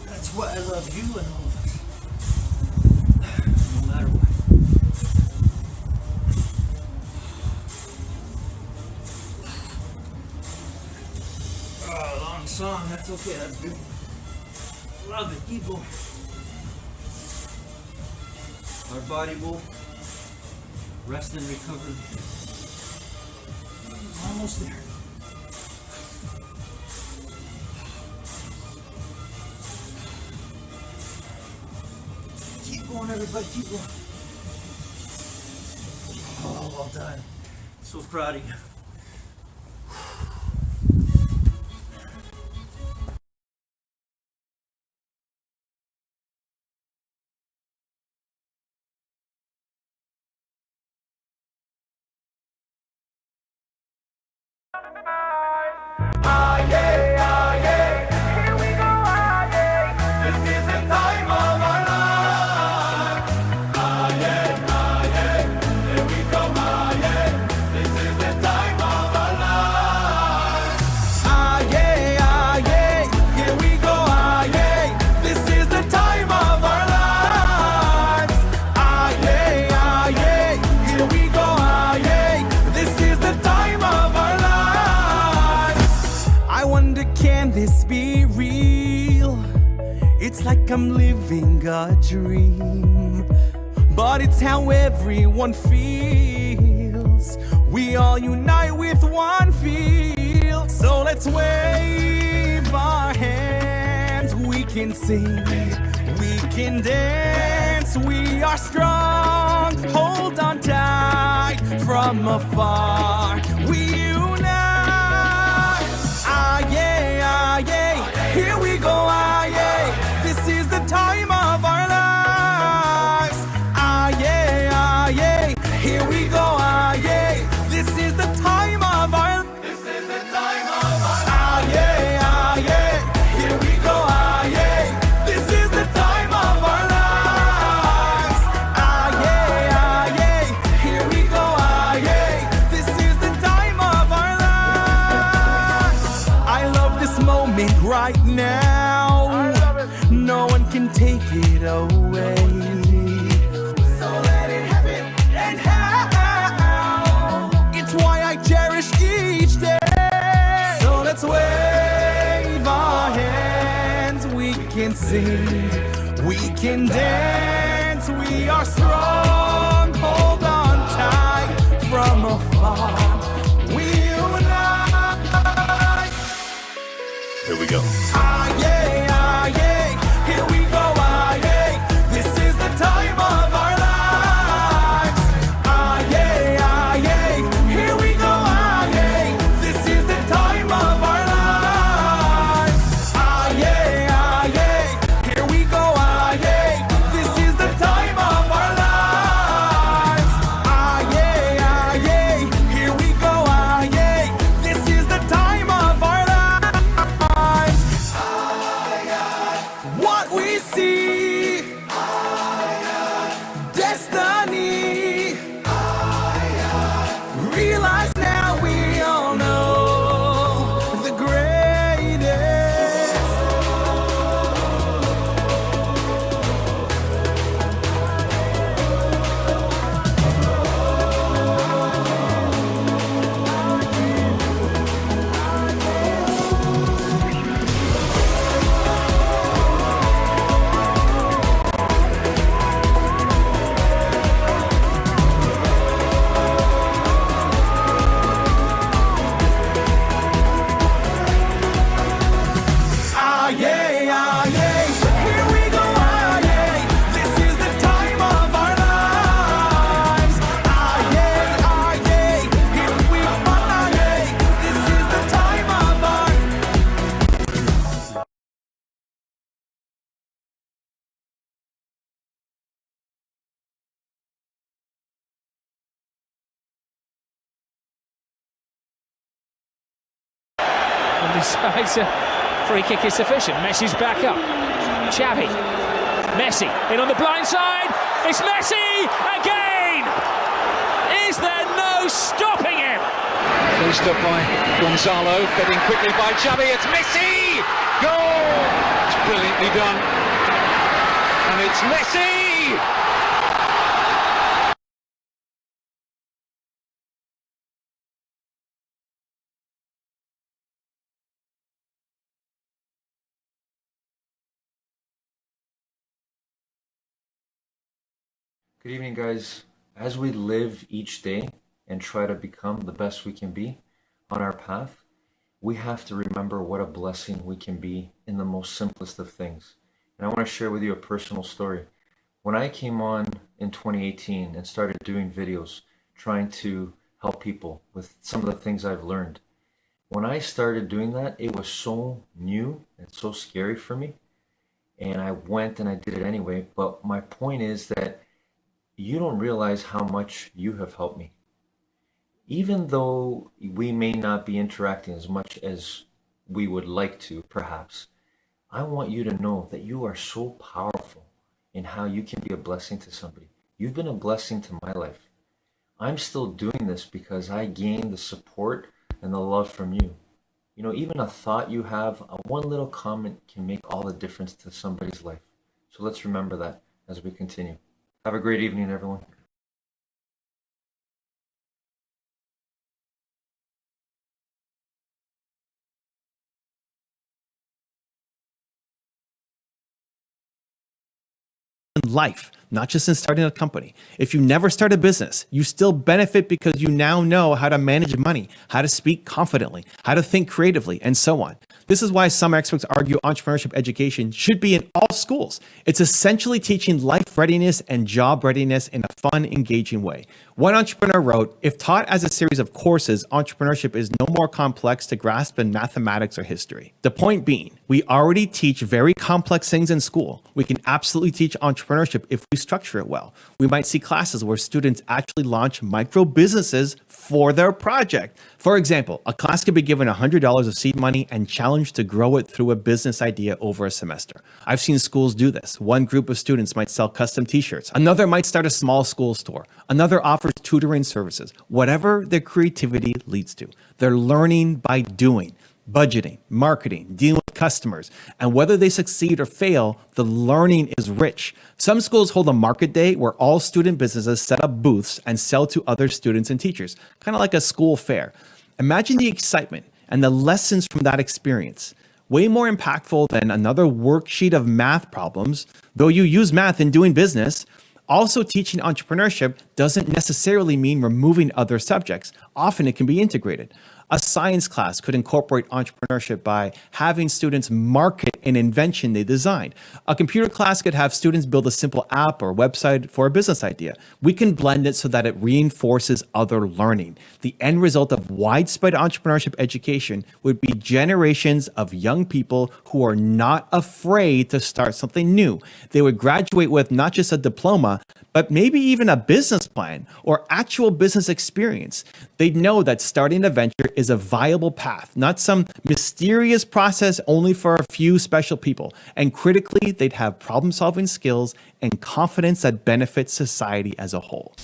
[SPEAKER 1] That's why I love you and all of us. No matter what. Long song, that's okay, that's good. Love it, keep going. Our body will rest and recover. Almost there. Keep going, everybody, keep going. Oh, well done. So proud of you.
[SPEAKER 3] This be real? It's like I'm living a dream, but it's how everyone feels. We all unite with one feel. So let's wave our hands. We can sing, we can dance. We are strong. Hold on tight from afar. We unite. Here we go, this is the time of our lives. Here we go, this is the time of our lives. This is the time of our lives. Here we go, this is the time of our lives. Here we go, this is the time of our lives. I love this moment right now. No one can take it away. So let it happen and how. It's why I cherish each day. So let's wave our hands. We can sing, we can dance. We are strong. Hold on tight from afar. We unite.
[SPEAKER 9] Here we go.
[SPEAKER 3] Here we go, this is the time of our lives. Here we go, this is the time of our lives. Here we go, this is the time of our lives. Here we go, this is the time of our lives. What we see, destiny. Realize now we all know the greatest. Here we go, this is the time of our lives. Here we go, this is the time of our.
[SPEAKER 4] And decides a free kick is sufficient. Messi's back up. Xavi. Messi in on the blind side. It's Messi again. Is there no stopping him?
[SPEAKER 8] Finished up by Gonzalo, fed in quickly by Xavi. It's Messi! Goal! It's brilliantly done. And it's Messi!
[SPEAKER 5] Good evening, guys. As we live each day and try to become the best we can be on our path, we have to remember what a blessing we can be in the most simplest of things. And I want to share with you a personal story. When I came on in 2018 and started doing videos, trying to help people with some of the things I've learned, when I started doing that, it was so new and so scary for me. And I went and I did it anyway. But my point is that you don't realize how much you have helped me. even though we may not be interacting as much as we would like to, perhaps, I want you to know that you are so powerful in how you can be a blessing to somebody. You've been a blessing to my life. I'm still doing this because I gained the support and the love from you. You know, even a thought you have, one little comment can make all the difference to somebody's life. So let's remember that as we continue. Have a great evening, everyone.
[SPEAKER 6] In life, not just in starting a company. If you never start a business, you still benefit because you now know how to manage money, how to speak confidently, how to think creatively, and so on. This is why some experts argue entrepreneurship education should be in all schools. It's essentially teaching life readiness and job readiness in a fun, engaging way. One entrepreneur wrote, "If taught as a series of courses, entrepreneurship is no more complex to grasp than mathematics or history." The point being, we already teach very complex things in school. We can absolutely teach entrepreneurship if we structure it well. We might see classes where students actually launch micro businesses for their project. For example, a class could be given $100 of seed money and challenged to grow it through a business idea over a semester. I've seen schools do this. One group of students might sell custom t-shirts. Another might start a small school store. Another offers tutoring services. Whatever their creativity leads to. They're learning by doing. Budgeting, marketing, dealing with customers, and whether they succeed or fail, the learning is rich. Some schools hold a market day where all student businesses set up booths and sell to other students and teachers, kind of like a school fair. Imagine the excitement and the lessons from that experience. Way more impactful than another worksheet of math problems, though you use math in doing business. Also, teaching entrepreneurship doesn't necessarily mean removing other subjects. Often it can be integrated. A science class could incorporate entrepreneurship by having students market an invention they designed. A computer class could have students build a simple app or website for a business idea. We can blend it so that it reinforces other learning. The end result of widespread entrepreneurship education would be generations of young people who are not afraid to start something new. They would graduate with not just a diploma, but maybe even a business plan or actual business experience. They'd know that starting a venture is a viable path, not some mysterious process only for a few special people. And critically, they'd have problem-solving skills and confidence that benefits society as a whole.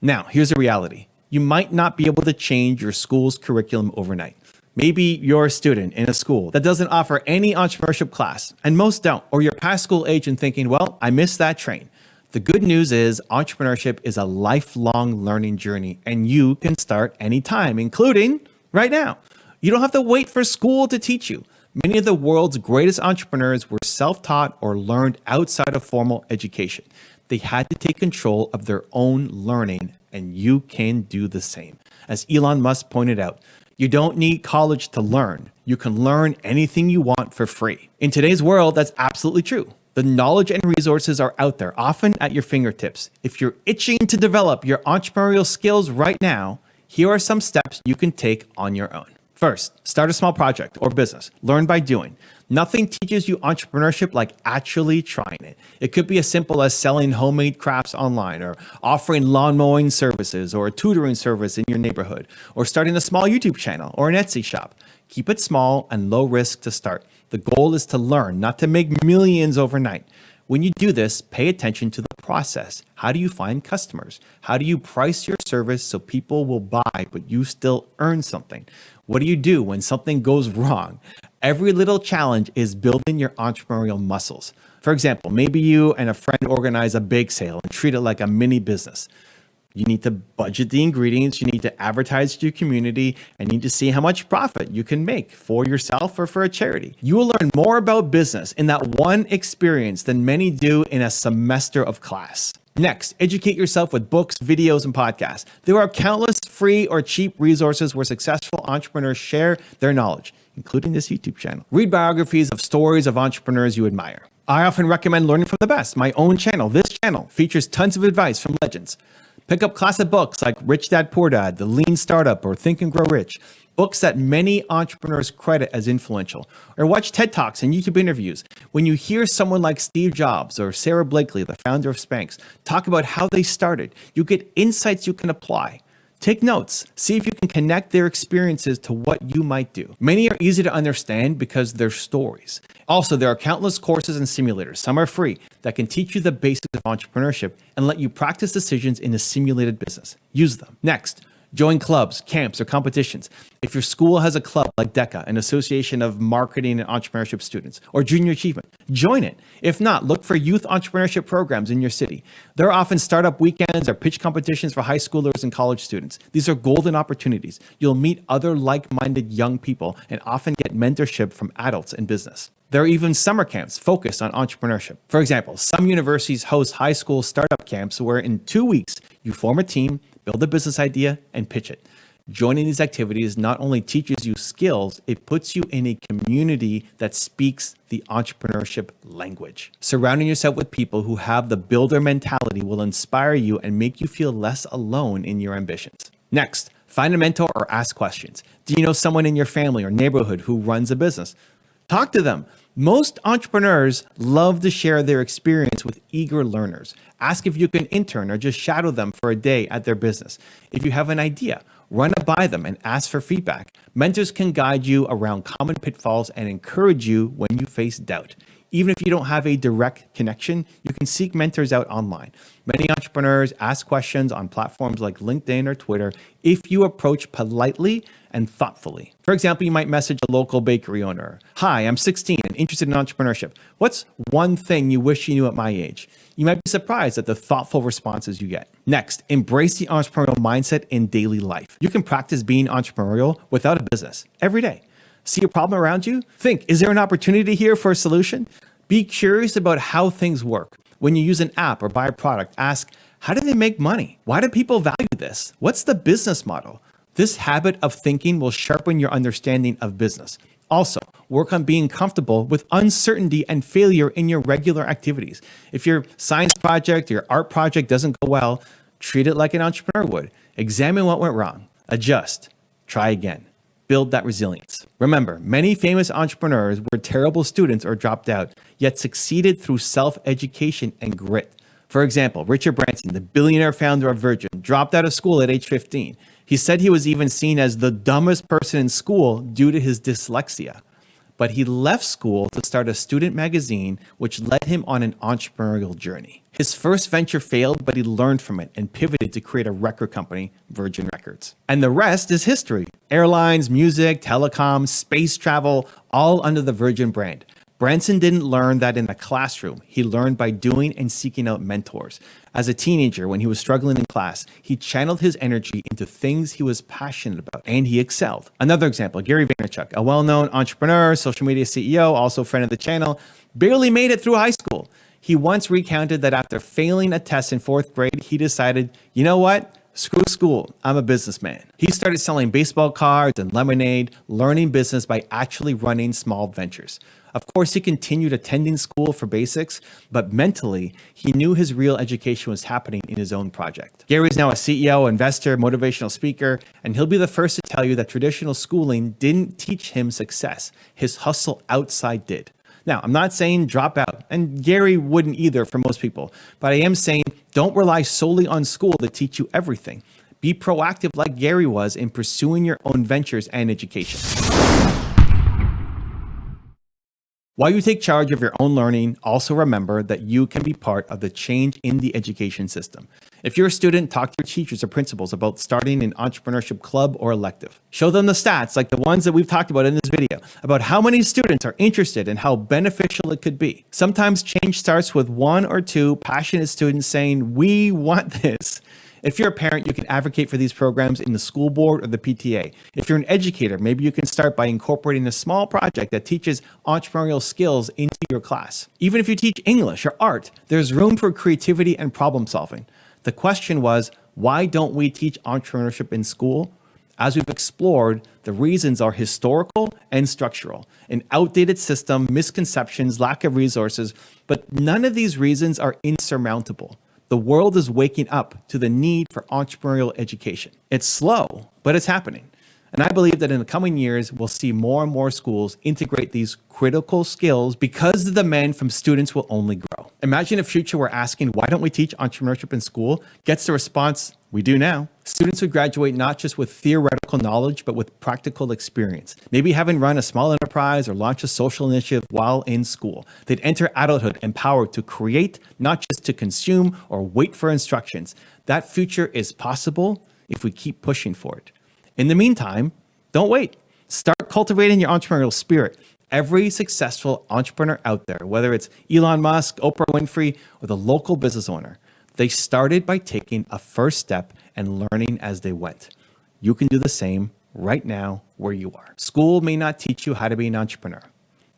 [SPEAKER 6] Now, here's the reality. You might not be able to change your school's curriculum overnight. Maybe you're a student in a school that doesn't offer any entrepreneurship class, and most don't, or you're past school age and thinking, well, I missed that train. The good news is entrepreneurship is a lifelong learning journey, and you can start anytime, including right now. You don't have to wait for school to teach you. Many of the world's greatest entrepreneurs were self-taught or learned outside of formal education. They had to take control of their own learning, and you can do the same. As Elon Musk pointed out, you don't need college to learn. You can learn anything you want for free. In today's world, that's absolutely true. The knowledge and resources are out there, often at your fingertips. If you're itching to develop your entrepreneurial skills right now, here are some steps you can take on your own. First, start a small project or business. Learn by doing. Nothing teaches you entrepreneurship like actually trying it. It could be as simple as selling homemade crafts online, or offering lawn mowing services, or a tutoring service in your neighborhood, or starting a small YouTube channel or an Etsy shop. Keep it small and low risk to start. The goal is to learn, not to make millions overnight. When you do this, pay attention to the process. How do you find customers? How do you price your service so people will buy, but you still earn something? What do you do when something goes wrong? Every little challenge is building your entrepreneurial muscles. For example, maybe you and a friend organize a bake sale and treat it like a mini business. You need to budget the ingredients, you need to advertise to your community, and you need to see how much profit you can make for yourself or for a charity. You will learn more about business in that one experience than many do in a semester of class. Next, educate yourself with books, videos, and podcasts. There are countless free or cheap resources where successful entrepreneurs share their knowledge, including this YouTube channel. Read biographies of stories of entrepreneurs you admire. I often recommend learning from the best. My own channel, this channel, features tons of advice from legends. Pick up classic books like Rich Dad Poor Dad, The Lean Startup, or Think and Grow Rich, books that many entrepreneurs credit as influential. Or watch TED Talks and YouTube interviews. When you hear someone like Steve Jobs or Sarah Blakely, the founder of Spanx, talk about how they started, you get insights you can apply. Take notes. See if you can connect their experiences to what you might do. Many are easy to understand because they're stories. Also, there are countless courses and simulators, some are free, that can teach you the basics of entrepreneurship and let you practice decisions in a simulated business. Use them. Next, join clubs, camps, or competitions. If your school has a club like DECA, an association of marketing and entrepreneurship students, or Junior Achievement, join it. If not, look for youth entrepreneurship programs in your city. There are often startup weekends or pitch competitions for high schoolers and college students. These are golden opportunities. You'll meet other like-minded young people and often get mentorship from adults in business. There are even summer camps focused on entrepreneurship. For example, some universities host high school startup camps where in 2 weeks, you form a team, build a business idea, and pitch it. Joining these activities not only teaches you skills, it puts you in a community that speaks the entrepreneurship language. Surrounding yourself with people who have the builder mentality will inspire you and make you feel less alone in your ambitions. Next, find a mentor or ask questions. Do you know someone in your family or neighborhood who runs a business? Talk to them. Most entrepreneurs love to share their experience with eager learners. Ask if you can intern or just shadow them for a day at their business. If you have an idea, run it by them and ask for feedback. Mentors can guide you around common pitfalls and encourage you when you face doubt. Even if you don't have a direct connection, you can seek mentors out online. Many entrepreneurs ask questions on platforms like LinkedIn or Twitter if you approach politely and thoughtfully. For example, you might message a local bakery owner. Hi, I'm 16 and interested in entrepreneurship. What's one thing you wish you knew at my age? You might be surprised at the thoughtful responses you get. Next, embrace the entrepreneurial mindset in daily life. You can practice being entrepreneurial without a business every day. See a problem around you? Think, is there an opportunity here for a solution? Be curious about how things work. When you use an app or buy a product, ask, how do they make money? Why do people value this? What's the business model? This habit of thinking will sharpen your understanding of business. Also, work on being comfortable with uncertainty and failure in your regular activities. If your science project or your art project doesn't go well, treat it like an entrepreneur would. Examine what went wrong, adjust, try again. Build that resilience. Remember, many famous entrepreneurs were terrible students or dropped out, yet succeeded through self-education and grit. For example, Richard Branson, the billionaire founder of Virgin, dropped out of school at age 15. He said he was even seen as the dumbest person in school due to his dyslexia. But he left school to start a student magazine, which led him on an entrepreneurial journey. His first venture failed, but he learned from it and pivoted to create a record company, Virgin Records. And the rest is history. Airlines, music, telecom, space travel, all under the Virgin brand. Branson didn't learn that in a classroom. He learned by doing and seeking out mentors. As a teenager, when he was struggling in class, he channeled his energy into things he was passionate about, and he excelled. Another example, Gary Vaynerchuk, a well-known entrepreneur, social media CEO, also friend of the channel, barely made it through high school. He once recounted that after failing a test in 4th grade, he decided, you know what? Screw school, I'm a businessman. He started selling baseball cards and lemonade, learning business by actually running small ventures. Of course, he continued attending school for basics, but mentally, he knew his real education was happening in his own project. Gary is now a CEO, investor, motivational speaker, and he'll be the first to tell you that traditional schooling didn't teach him success. His hustle outside did. Now, I'm not saying drop out, and Gary wouldn't either for most people, but I am saying don't rely solely on school to teach you everything. Be proactive like Gary was in pursuing your own ventures and education. While you take charge of your own learning, also remember that you can be part of the change in the education system. If you're a student, talk to your teachers or principals about starting an entrepreneurship club or elective. Show them the stats like the ones that we've talked about in this video, about how many students are interested and how beneficial it could be. Sometimes change starts with 1 or 2 passionate students saying, we want this. If you're a parent, you can advocate for these programs in the school board or the PTA. If you're an educator, maybe you can start by incorporating a small project that teaches entrepreneurial skills into your class. Even if you teach English or art, there's room for creativity and problem solving. The question was, why don't we teach entrepreneurship in school? As we've explored, the reasons are historical and structural. An outdated system, misconceptions, lack of resources, but none of these reasons are insurmountable. The world is waking up to the need for entrepreneurial education. It's slow, but it's happening. And I believe that in the coming years, we'll see more and more schools integrate these critical skills because the demand from students will only grow. Imagine a future where asking, why don't we teach entrepreneurship in school, gets the response, we do now. Students would graduate not just with theoretical knowledge, but with practical experience. Maybe having run a small enterprise or launched a social initiative while in school. They'd enter adulthood empowered to create, not just to consume or wait for instructions. That future is possible if we keep pushing for it. In the meantime, don't wait. Start cultivating your entrepreneurial spirit. Every successful entrepreneur out there, whether it's Elon Musk, Oprah Winfrey, or the local business owner, they started by taking a first step and learning as they went. You can do the same right now where you are. School may not teach you how to be an entrepreneur,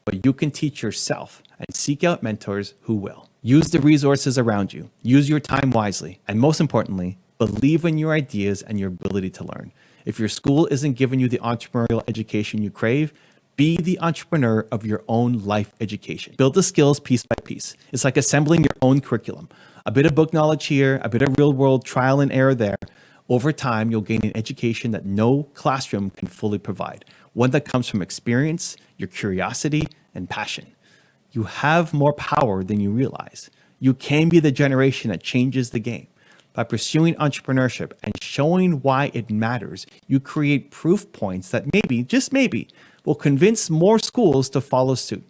[SPEAKER 6] but you can teach yourself and seek out mentors who will. Use the resources around you. Use your time wisely. And most importantly, believe in your ideas and your ability to learn. If your school isn't giving you the entrepreneurial education you crave, be the entrepreneur of your own life education. Build the skills piece by piece. It's like assembling your own curriculum. A bit of book knowledge here, a bit of real world trial and error there. Over time, you'll gain an education that no classroom can fully provide. One that comes from experience, your curiosity, and passion. You have more power than you realize. You can be the generation that changes the game. By pursuing entrepreneurship and showing why it matters, you create proof points that maybe, just maybe, will convince more schools to follow suit.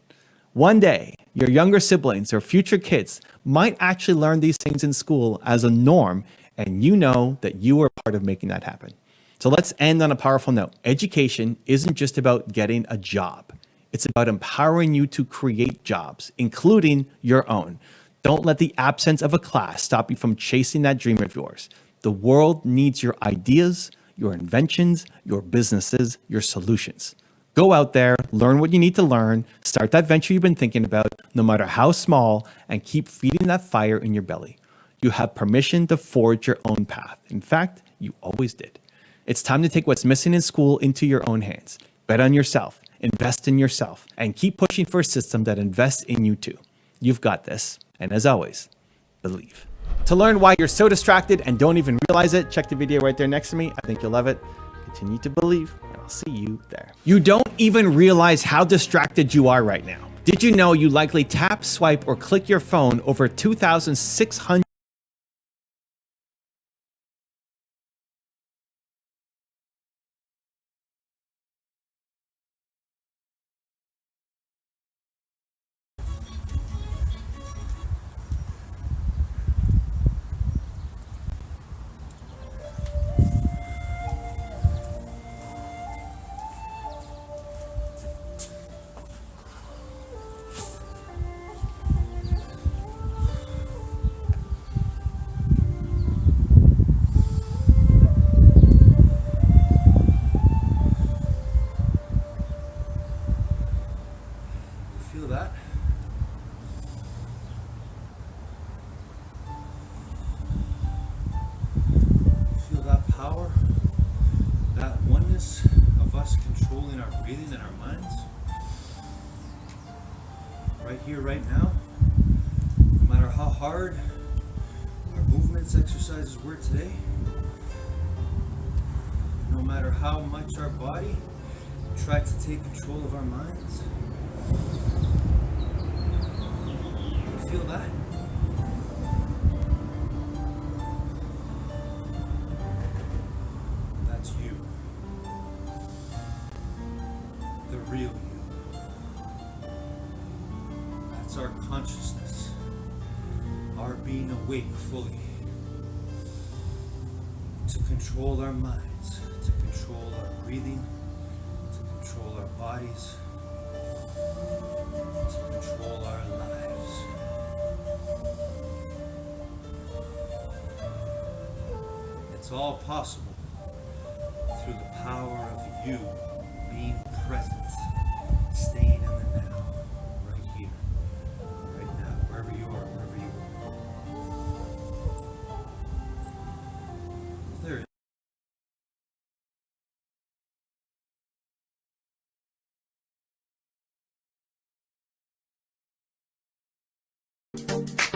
[SPEAKER 6] One day, your younger siblings or future kids might actually learn these things in school as a norm, and you know that you are part of making that happen. So let's end on a powerful note. Education isn't just about getting a job. It's about empowering you to create jobs, including your own. Don't let the absence of a class stop you from chasing that dream of yours. The world needs your ideas, your inventions, your businesses, your solutions. Go out there, learn what you need to learn, start that venture you've been thinking about, no matter how small, and keep feeding that fire in your belly. You have permission to forge your own path. In fact, you always did. It's time to take what's missing in school into your own hands. Bet on yourself, invest in yourself, and keep pushing for a system that invests in you too. You've got this. And as always, believe. To learn why you're so distracted and don't even realize it, check the video right there next to me. I think you'll love it. Continue to believe, and I'll see you there. You don't even realize how distracted you are right now. Did you know you likely tap, swipe, or click your phone over 2,600Feel
[SPEAKER 1] that? Feel that power? That oneness of us controlling our breathing and our minds? Right here, right now? No matter how hard our movements, exercises were today, no matter how much our body tried to take control of our minds, feel that? That's you. The real you. That's our consciousness. Our being awake fully. To control our minds, to control our breathing, to control our bodies, to control our lives. It's all possible through the power of you being present, staying in the now, right here, right now, wherever you are, wherever you are. There it is.